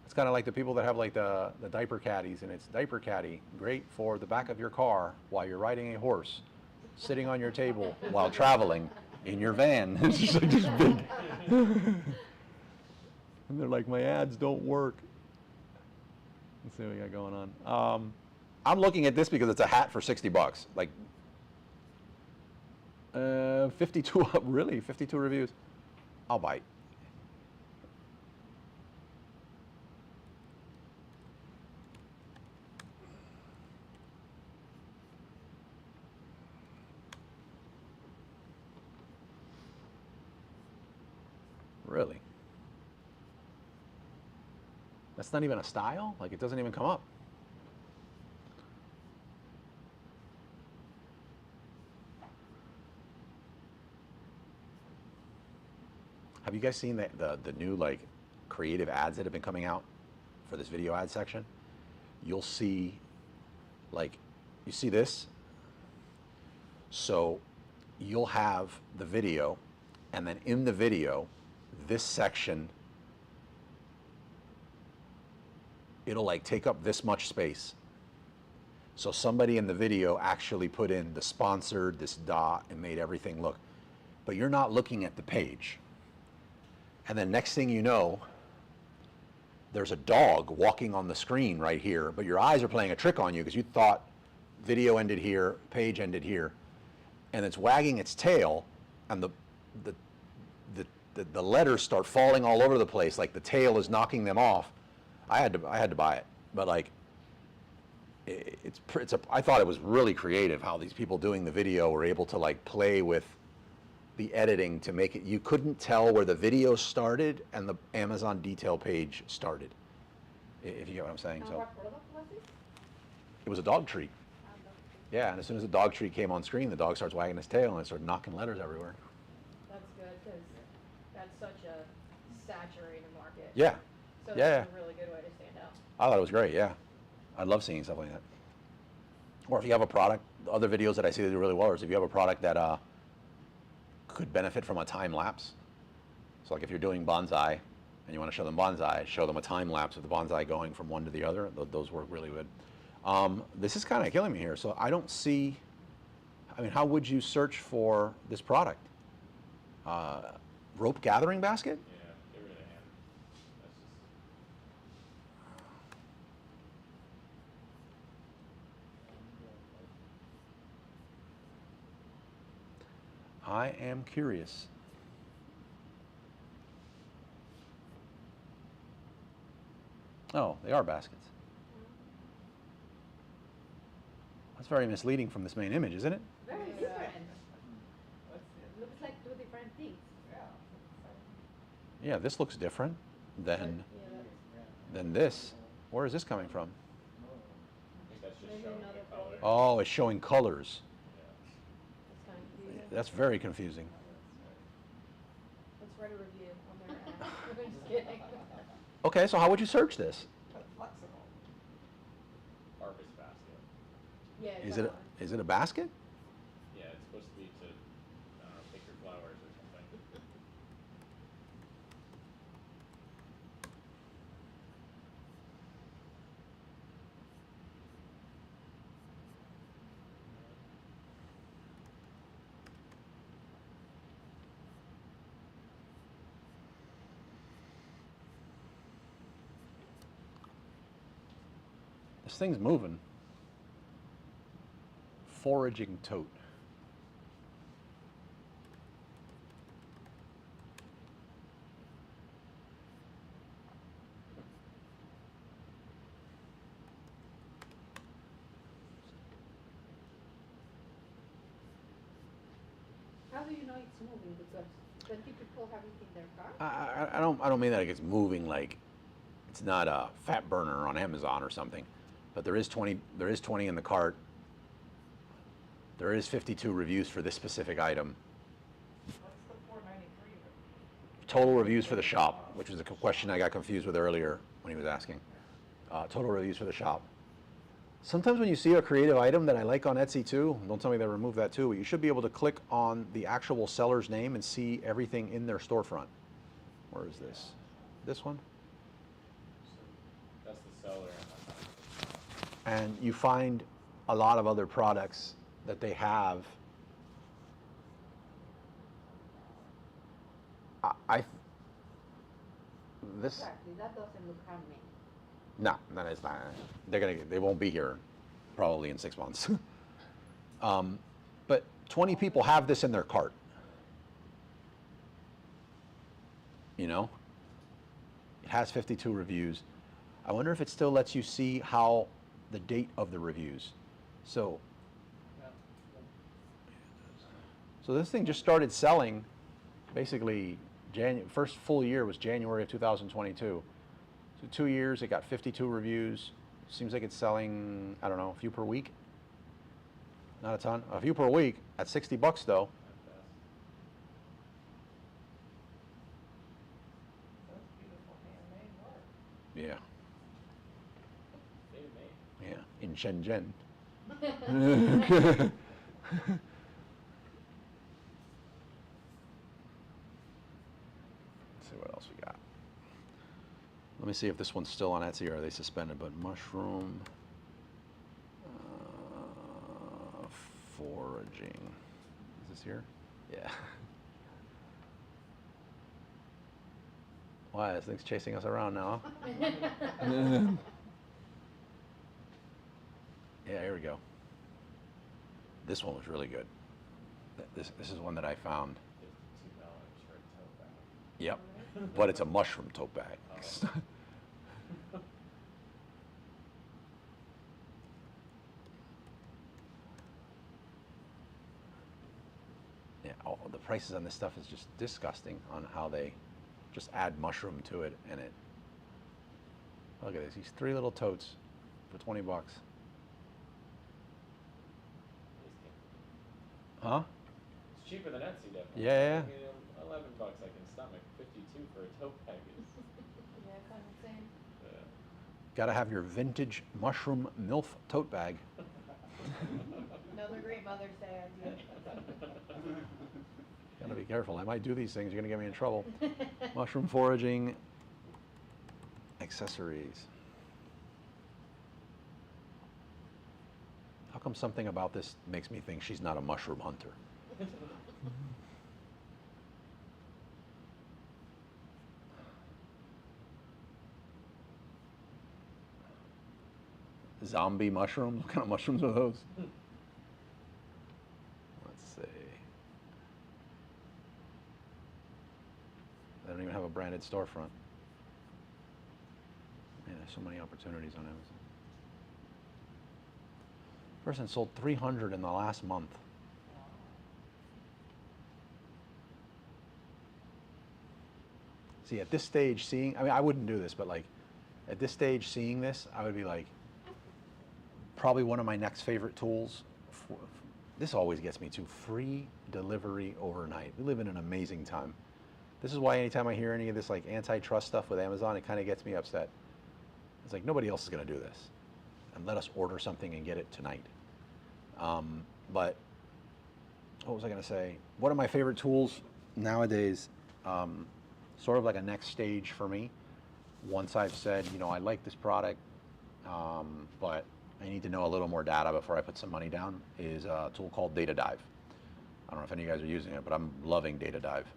It's kind of like the people that have like the diaper caddies, and it's diaper caddy, great for the back of your car while you're riding a horse, sitting on your table while traveling in your van. It's just like this big. And they're like, my ads don't work. Let's see what we got going on. I'm looking at this because it's a hat for $60. Like 52, really? 52 reviews. I'll bite. Really? That's not even a style? Like it doesn't even come up. Have you guys seen the new like creative ads that have been coming out for this video ad section? You'll see, like, you see this? So you'll have the video, and then in the video, this section it'll like take up this much space. So somebody in the video actually put in the sponsored, this dot, and made everything look. But you're not looking at the page. And then next thing you know, there's a dog walking on the screen right here, but your eyes are playing a trick on you because you thought video ended here, page ended here, and it's wagging its tail, and the letters start falling all over the place, like the tail is knocking them off. I had to buy it, but like, I thought it was really creative how these people doing the video were able to like play with the editing to make it, you couldn't tell where the video started and the Amazon detail page started, if you get what I'm saying. So What product was it? it was a dog treat. Yeah, and as soon as the dog treat came on screen, the dog starts wagging his tail and it started knocking letters everywhere. That's good because that's such a saturated market. Yeah, So yeah. it's a really good way to stand out. I thought it was great, yeah. I love seeing stuff like that. Or if you have a product, the other videos that I see that do really well is if you have a product that could benefit from a time lapse. So like if you're doing bonsai and you want to show them bonsai, show them a time lapse of the bonsai going from one to the other. Those work really good. This is kind of killing me here. So I don't see, I mean, how would you search for this product? Rope gathering basket? Yeah, get rid of him. That's just. I am curious. Oh, they are baskets. That's very misleading from this main image, isn't it? Very Yeah. different. It looks like two different things. Yeah, this looks different than Yeah, that's than this. Where is this coming from? I think that's just Maybe showing another the color. Oh, it's showing colors. that's kind of confusing. That's very confusing. Let's write a review on their app. I'm just kidding. Okay, so how would you search this? Harvest basket. Yeah. Is it a basket? Yeah, it's supposed to be to, I don't know, pick your flowers or something. This thing's moving. Foraging tote. How do you know it's moving? Because 20 people have it in their car. I don't mean that like it's moving like it's not a fat burner on Amazon or something, but there is 20 in the cart. There is 52 reviews for this specific item. What's the 493? Total reviews for the shop, which was a question I got confused with earlier when he was asking. Total reviews for the shop. Sometimes when you see a creative item that I like on Etsy too, don't tell me they removed that too, but you should be able to click on the actual seller's name and see everything in their storefront. Where is this? This one? That's the seller and that's not the shop. And you find a lot of other products that they have. This, Exactly. That doesn't look handmade. no, that is not. They won't be here probably in 6 months. But 20 people have this in their cart. You know, it has 52 reviews. I wonder if it still lets you see how the date of the reviews. So this thing just started selling basically first full year was January of 2022. So 2 years, it got 52 reviews. Seems like it's selling, I don't know, a few per week. Not a ton. A few per week at $60 though. That's beautiful handmade work. Yeah, Made it made. yeah, in Shenzhen. Let's see what else we got. Let me see if this one's still on Etsy or are they suspended, but mushroom foraging. Is this here? Yeah. Why, this thing's chasing us around now. Yeah, here we go. This one was really good. This is one that I found. $52 for a tote bag. Yep. But it's a mushroom tote bag. Yeah, the prices on this stuff is just disgusting on how they just add mushroom to it, and it. Look at this, these 3 little totes for 20 bucks. Huh? It's cheaper than Etsy, definitely. Yeah. I mean, $11 I can stomach. 52 for a tote bag is. Yeah, kind of insane. Gotta have your vintage mushroom MILF tote bag. Another great Mother's Day idea. Gotta be careful. I might do these things. You're gonna get me in trouble. Mushroom foraging accessories. How come something about this makes me think she's not a mushroom hunter? Zombie mushrooms? What kind of mushrooms are those? Let's see. They don't even have a branded storefront. Man, there's so many opportunities on Amazon. Person sold 300 in the last month. See, at this stage, I mean, I wouldn't do this, but like, at this stage, seeing this, I would be like, probably one of my next favorite tools. This always gets me to free delivery overnight. We live in an amazing time. This is why anytime I hear any of this like antitrust stuff with Amazon, it kind of gets me upset. It's like, nobody else is going to do this. And let us order something and get it tonight. But what was I going to say? One of my favorite tools nowadays, sort of like a next stage for me. Once I've said, you know, I like this product, but I need to know a little more data before I put some money down, is a tool called Data Dive. I don't know if any of you guys are using it, but I'm loving Data Dive.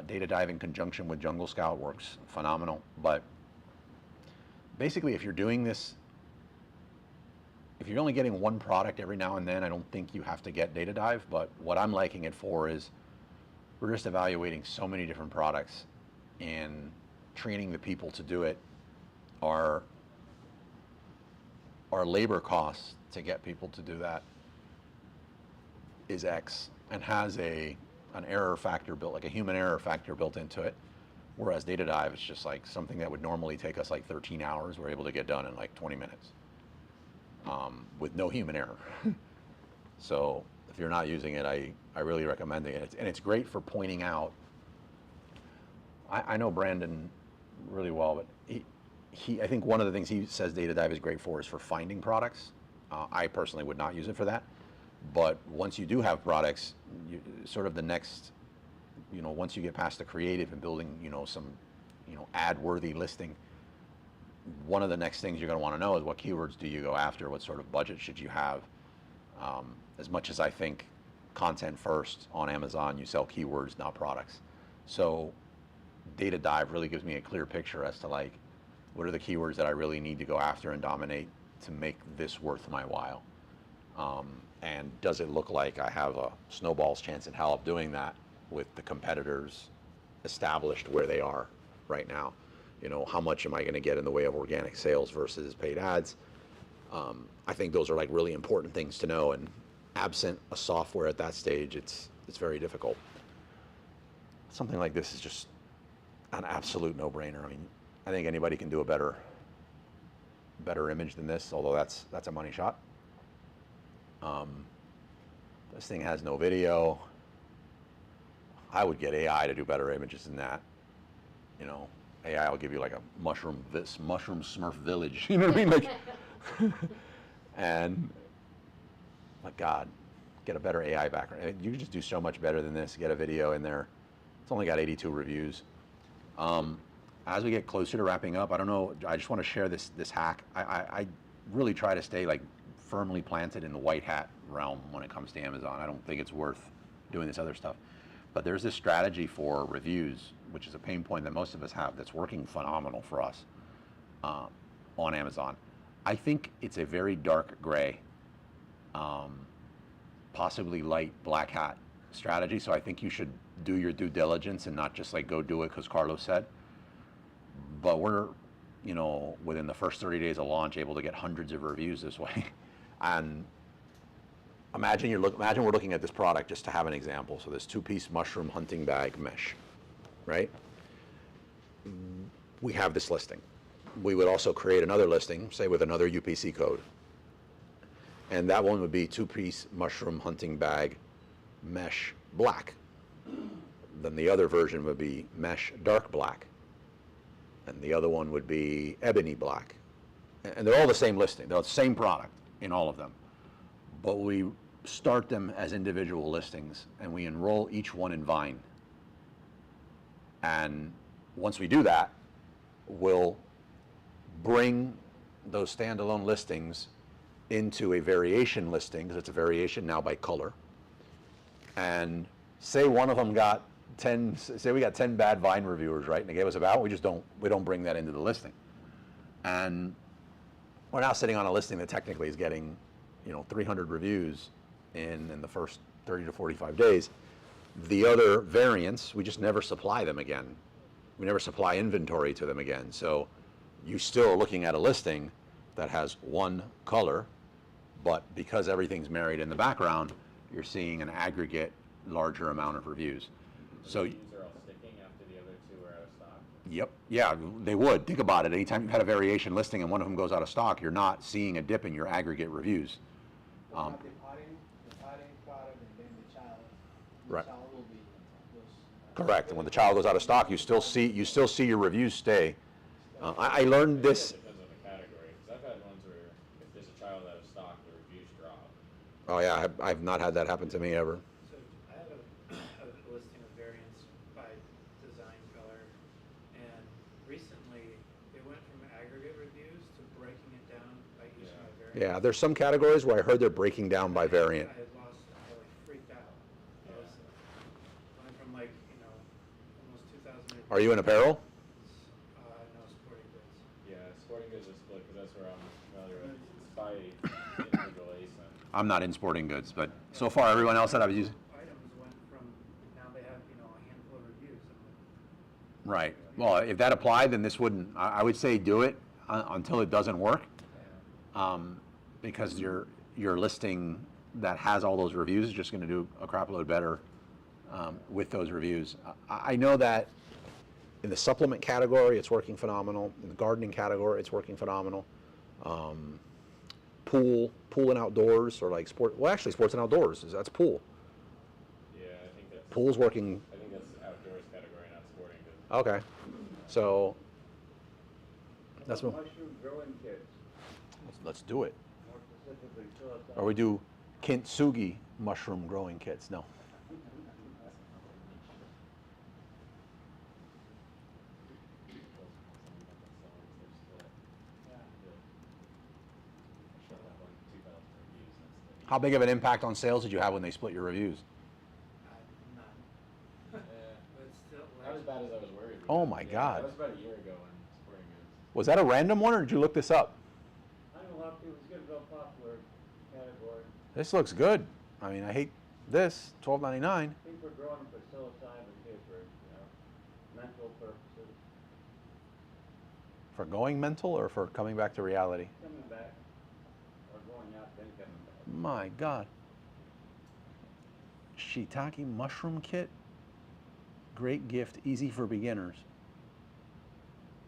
Data Dive in conjunction with Jungle Scout works phenomenal. But basically, if you're doing this, if you're only getting one product every now and then, I don't think you have to get Data Dive. But what I'm liking it for is we're just evaluating so many different products, and training the people to do it. Our labor costs to get people to do that is X, and has an error factor built, like a human error factor built into it. Whereas Data Dive is just like something that would normally take us like 13 hours, we're able to get done in like 20 minutes with no human error. So if you're not using it, I really recommend it. And it's great for pointing out. I know Brandon really well, but I think one of the things he says Data Dive is great for is for finding products. I personally would not use it for that. But once you do have products, sort of the next, once you get past the creative and building, some, ad-worthy listing, one of the next things you're going to want to know is what keywords do you go after? What sort of budget should you have? As much as I think content first on Amazon, you sell keywords, not products. So Data Dive really gives me a clear picture as to like, what are the keywords that I really need to go after and dominate to make this worth my while? And does it look like I have a snowball's chance in hell of doing that with the competitors established where they are right now? How much am I going to get in the way of organic sales versus paid ads? I think those are like really important things to know, and absent a software at that stage, it's very difficult. Something like this is just an absolute no-brainer. I mean, I think anybody can do a better image than this, although that's a money shot. This thing has no video. I would get AI to do better images than that. AI will give you like a mushroom Smurf village. You know what I mean? Like, and my God, get a better AI background. You can just do so much better than this. Get a video in there. It's only got 82 reviews. as we get closer to wrapping up, I don't know, I just want to share this hack. I really try to stay like firmly planted in the white hat realm when it comes to Amazon. I don't think it's worth doing this other stuff. But there's this strategy for reviews, which is a pain point that most of us have, that's working phenomenal for us on Amazon. I think it's a very dark gray, possibly light black hat strategy. So I think you should do your due diligence and not just like go do it because Carlos said. But we're, you know, within the first 30 days of launch, able to get hundreds of reviews this way. And imagine we're looking at this product just to have an example. So this 2-piece mushroom hunting bag mesh, right? We have this listing. We would also create another listing, say with another UPC code. And that one would be 2-piece mushroom hunting bag mesh black. Then the other version would be mesh dark black. And the other one would be ebony black. And they're all the same listing. They're the same product in all of them. But we start them as individual listings and we enroll each one in Vine. And once we do that, we'll bring those standalone listings into a variation listing, because it's a variation now by color. And say one of them got 10, say we got 10 bad Vine reviewers, right? And they gave us about, we don't bring that into the listing. And we're now sitting on a listing that technically is getting, 300 reviews in the first 30 to 45 days. The other variants, we just never supply them again. We never supply inventory to them again. So you still are looking at a listing that has one color, but because everything's married in the background, you're seeing an aggregate larger amount of reviews. So Reviews are all sticking after the other two are out of stock. Yep. Yeah, they would. Think about it. Anytime you've had a variation listing and one of them goes out of stock, you're not seeing a dip in your aggregate reviews. The potting product and then the child. Right. The child will be Correct. And when the child goes out of stock, you still see your reviews stay. I learned this. It depends on the category, because I've had ones where if there's a child out of stock, the reviews drop. Oh yeah, I've not had that happen to me ever. So I have a listing of variants by design color, and recently they went from aggregate reviews to breaking it down by each of my variants. Yeah, there's some categories where I heard they're breaking down by variant. I freaked out. I was went from almost 2,000. Are you in apparel? No, sporting goods. Yeah, sporting goods is split, because that's where I'm familiar with. It's by individual ASIN. I'm not in sporting goods, but so far everyone else that I was using. Items went from, now they have, a handful of reviews. Right. Well, if that applied, then this wouldn't. I would say do it until it doesn't work, because your listing that has all those reviews is just going to do a crap load better with those reviews. I know that in the supplement category, it's working phenomenal. In the gardening category, it's working phenomenal. Pool and outdoors, or like sport. Well, actually, sports and outdoors. That's pool. Yeah, I think that's. Pool's working. I think that's outdoors category, not sporting goods. Okay. So that's what. Mushroom growing kits, Let's do it. more specifically psilocybin. Or we do kintsugi mushroom growing kits. No. How big of an impact on sales did you have when they split your reviews? None. Yeah. But it's still, Not as bad as I was worried. Oh my Yeah, God. That was about a year ago in sporting goods. Was that a random one, or did you look this up? I know a lot of people, it's getting real popular category. This looks good. I mean, I hate this. $12.99. People are growing for psilocybin here for, mental purposes, For going mental or for coming back to reality? coming back, or going out, then coming back. My God. Shiitake mushroom kit. Great gift, easy for beginners.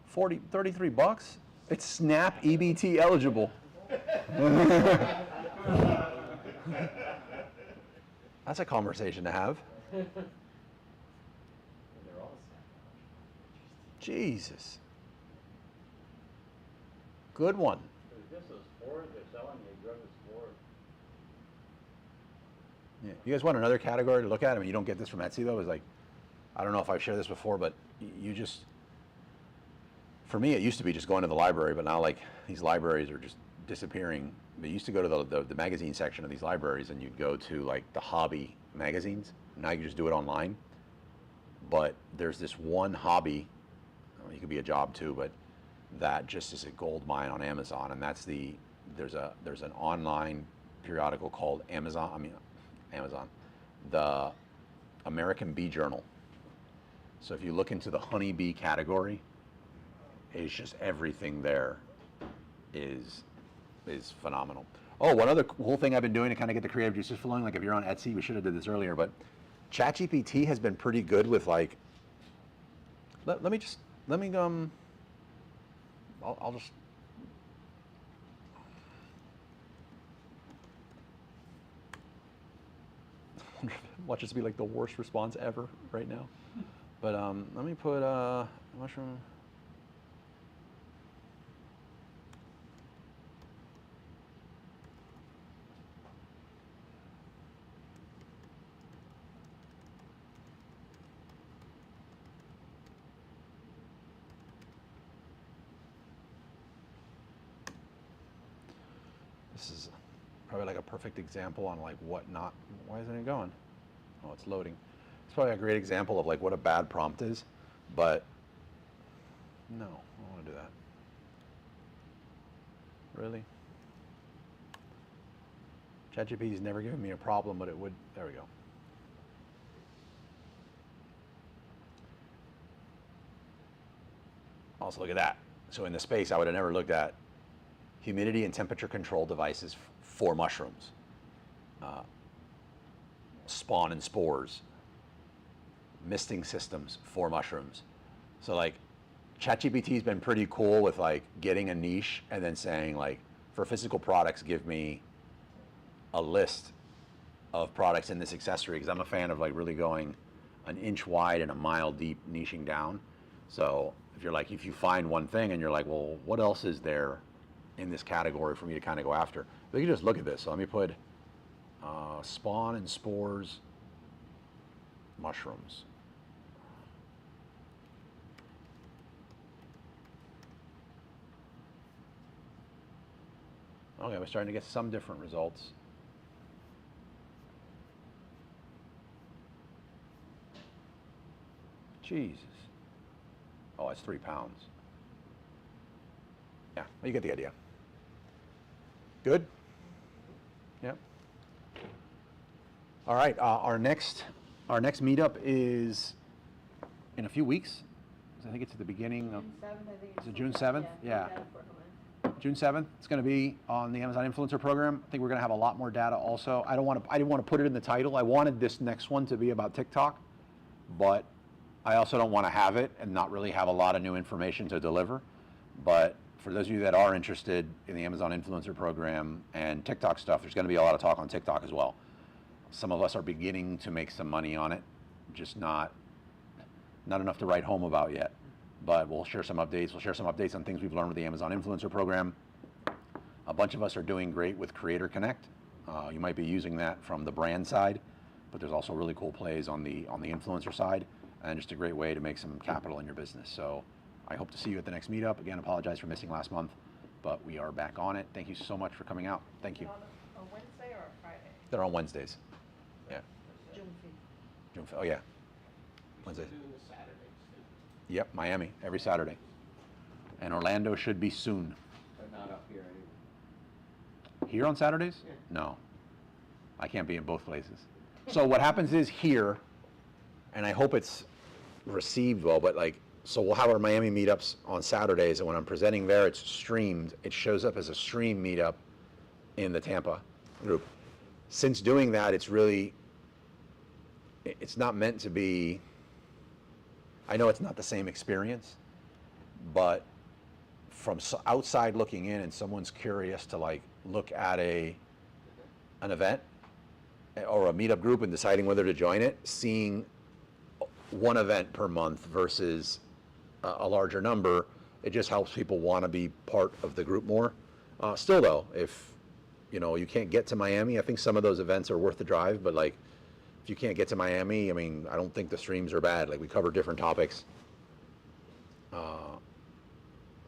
33 bucks? It's SNAP EBT eligible. That's a conversation to have. And they're all Jesus. Good one. Is this a sport they're selling, they grow the sport? Yeah. You guys want another category to look at? I mean, you don't get this from Etsy though. It's like, I don't know if I've shared this before, but you just, for me, it used to be just going to the library, but now like these libraries are just disappearing. They used to go to the magazine section of these libraries, and you'd go to like the hobby magazines. Now you can just do it online. But there's this one hobby, it could be a job too, but that just is a gold mine on Amazon, and that's there's an online periodical called Amazon, the American Bee Journal. So if you look into the honeybee category, it's just everything there is phenomenal. Oh, one other cool thing I've been doing to kind of get the creative juices flowing, like if you're on Etsy, we should have did this earlier, but ChatGPT has been pretty good with like, I'll just, watch this be like the worst response ever right now. But let me put mushroom. This is probably like a perfect example on like what not, why isn't it going? Oh, it's loading. It's probably a great example of like what a bad prompt is, but no, I don't want to do that. Really? ChatGPT's never given me a problem, but it would, there we go. Also look at that. So in the space, I would have never looked at humidity and temperature control devices for mushrooms, spawn and spores, misting systems for mushrooms. So like ChatGPT's been pretty cool with like getting a niche and then saying like, for physical products, give me a list of products in this accessory, because I'm a fan of like really going an inch wide and a mile deep niching down. So if you're like, if you find one thing and you're like, well, what else is there in this category for me to kind of go after? But you can just look at this. So let me put spawn and spores mushrooms. Okay, we're starting to get some different results. Jesus. Oh, that's 3 pounds. Yeah, you get the idea. Good? Yep. All right, our next meetup is in a few weeks. I think it's at the beginning of, June 7th, I think. is it June 7th? Yeah. June 7th. It's going to be on the Amazon Influencer Program. I think we're going to have a lot more data also. I didn't want to put it in the title. I wanted this next one to be about TikTok, but I also don't want to have it and not really have a lot of new information to deliver. But for those of you that are interested in the Amazon Influencer Program and TikTok stuff, there's going to be a lot of talk on TikTok as well. Some of us are beginning to make some money on it, just not enough to write home about yet. But we'll share some updates. We'll share some updates on things we've learned with the Amazon Influencer Program. A bunch of us are doing great with Creator Connect. You might be using that from the brand side, but there's also really cool plays on the influencer side, and just a great way to make some capital in your business. So I hope to see you at the next meetup. Again, apologize for missing last month, but we are back on it. Thank you so much for coming out. Thank you. On a Wednesday or a Friday? They're on Wednesdays. Yeah. June 5th. June 5th. Oh yeah. Wednesdays. Doing the Saturdays too, Yep, Miami every Saturday. And Orlando should be soon. but not up here anymore. Here on Saturdays? Yeah. No. I can't be in both places. So what happens is here, and I hope it's received well, but like, so we'll have our Miami meetups on Saturdays, and when I'm presenting there, it's streamed. It shows up as a stream meetup in the Tampa group. Since doing that, it's not meant to be, I know it's not the same experience, but from outside looking in, and someone's curious to like look at an event or a meetup group and deciding whether to join it, seeing one event per month versus a larger number, it just helps people want to be part of the group more. Still though, if you can't get to Miami, I think some of those events are worth the drive, but like if you can't get to Miami, I mean, I don't think the streams are bad. Like we cover different topics.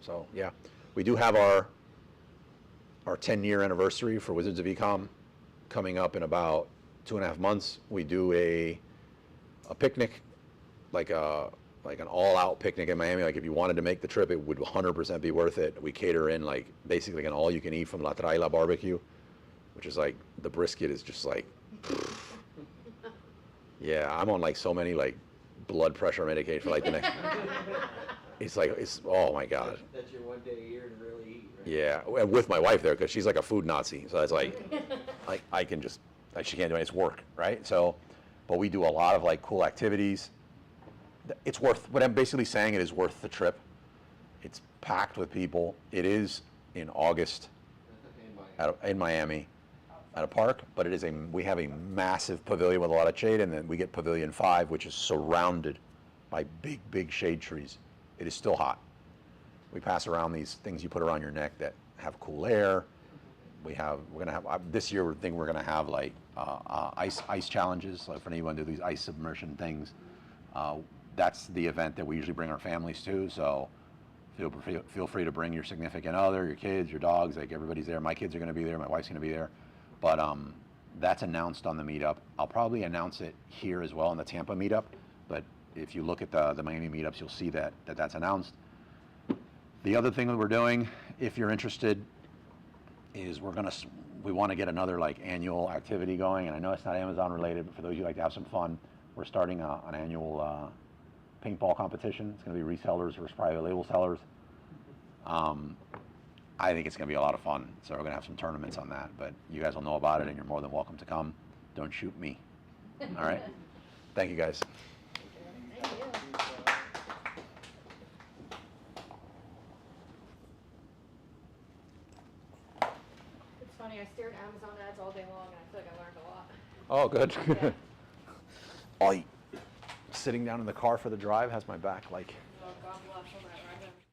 So yeah, we do have our 10-year anniversary for Wizards of Ecom coming up in about 2.5 months. We do a picnic, like an all-out picnic in Miami. Like if you wanted to make the trip, it would 100% be worth it. We cater in like basically an all-you-can-eat from La Traila barbecue, which is like the brisket is just like, yeah, I'm on like so many like blood pressure medication for like the next. It's oh my god. That's your one day a year to really eat, right? Yeah, and with my wife there because she's like a food Nazi, so it's like I can just like she can't do it. It's work, right? So, but we do a lot of like cool activities. It's worth what I'm basically saying. It is worth the trip. It's packed with people. It is in August in Miami at a park, but it is we have a massive pavilion with a lot of shade, and then we get Pavilion 5, which is surrounded by big shade trees. It is still hot. We pass around these things you put around your neck that have cool air. We're gonna have this year. We're gonna have like ice challenges. So if anyone do these ice submersion things, that's the event that we usually bring our families to. So feel free to bring your significant other, your kids, your dogs. Like everybody's there. My kids are gonna be there. My wife's gonna be there. But that's announced on the meetup. I'll probably announce it here as well in the Tampa meetup. But if you look at the Miami meetups, you'll see that's announced. The other thing that we're doing, if you're interested, is we want to get another like annual activity going. And I know it's not Amazon related, but for those who like to have some fun, we're starting an annual paintball competition. It's going to be resellers versus private label sellers. I think it's going to be a lot of fun. So we're going to have some tournaments on that. But you guys will know about it, and you're more than welcome to come. Don't shoot me. All right. Thank you, guys. It's funny, I stare at Amazon ads all day long and I feel like I learned a lot. Oh, good. Yeah. Oh, sitting down in the car for the drive has my back like. Oh, God bless all that.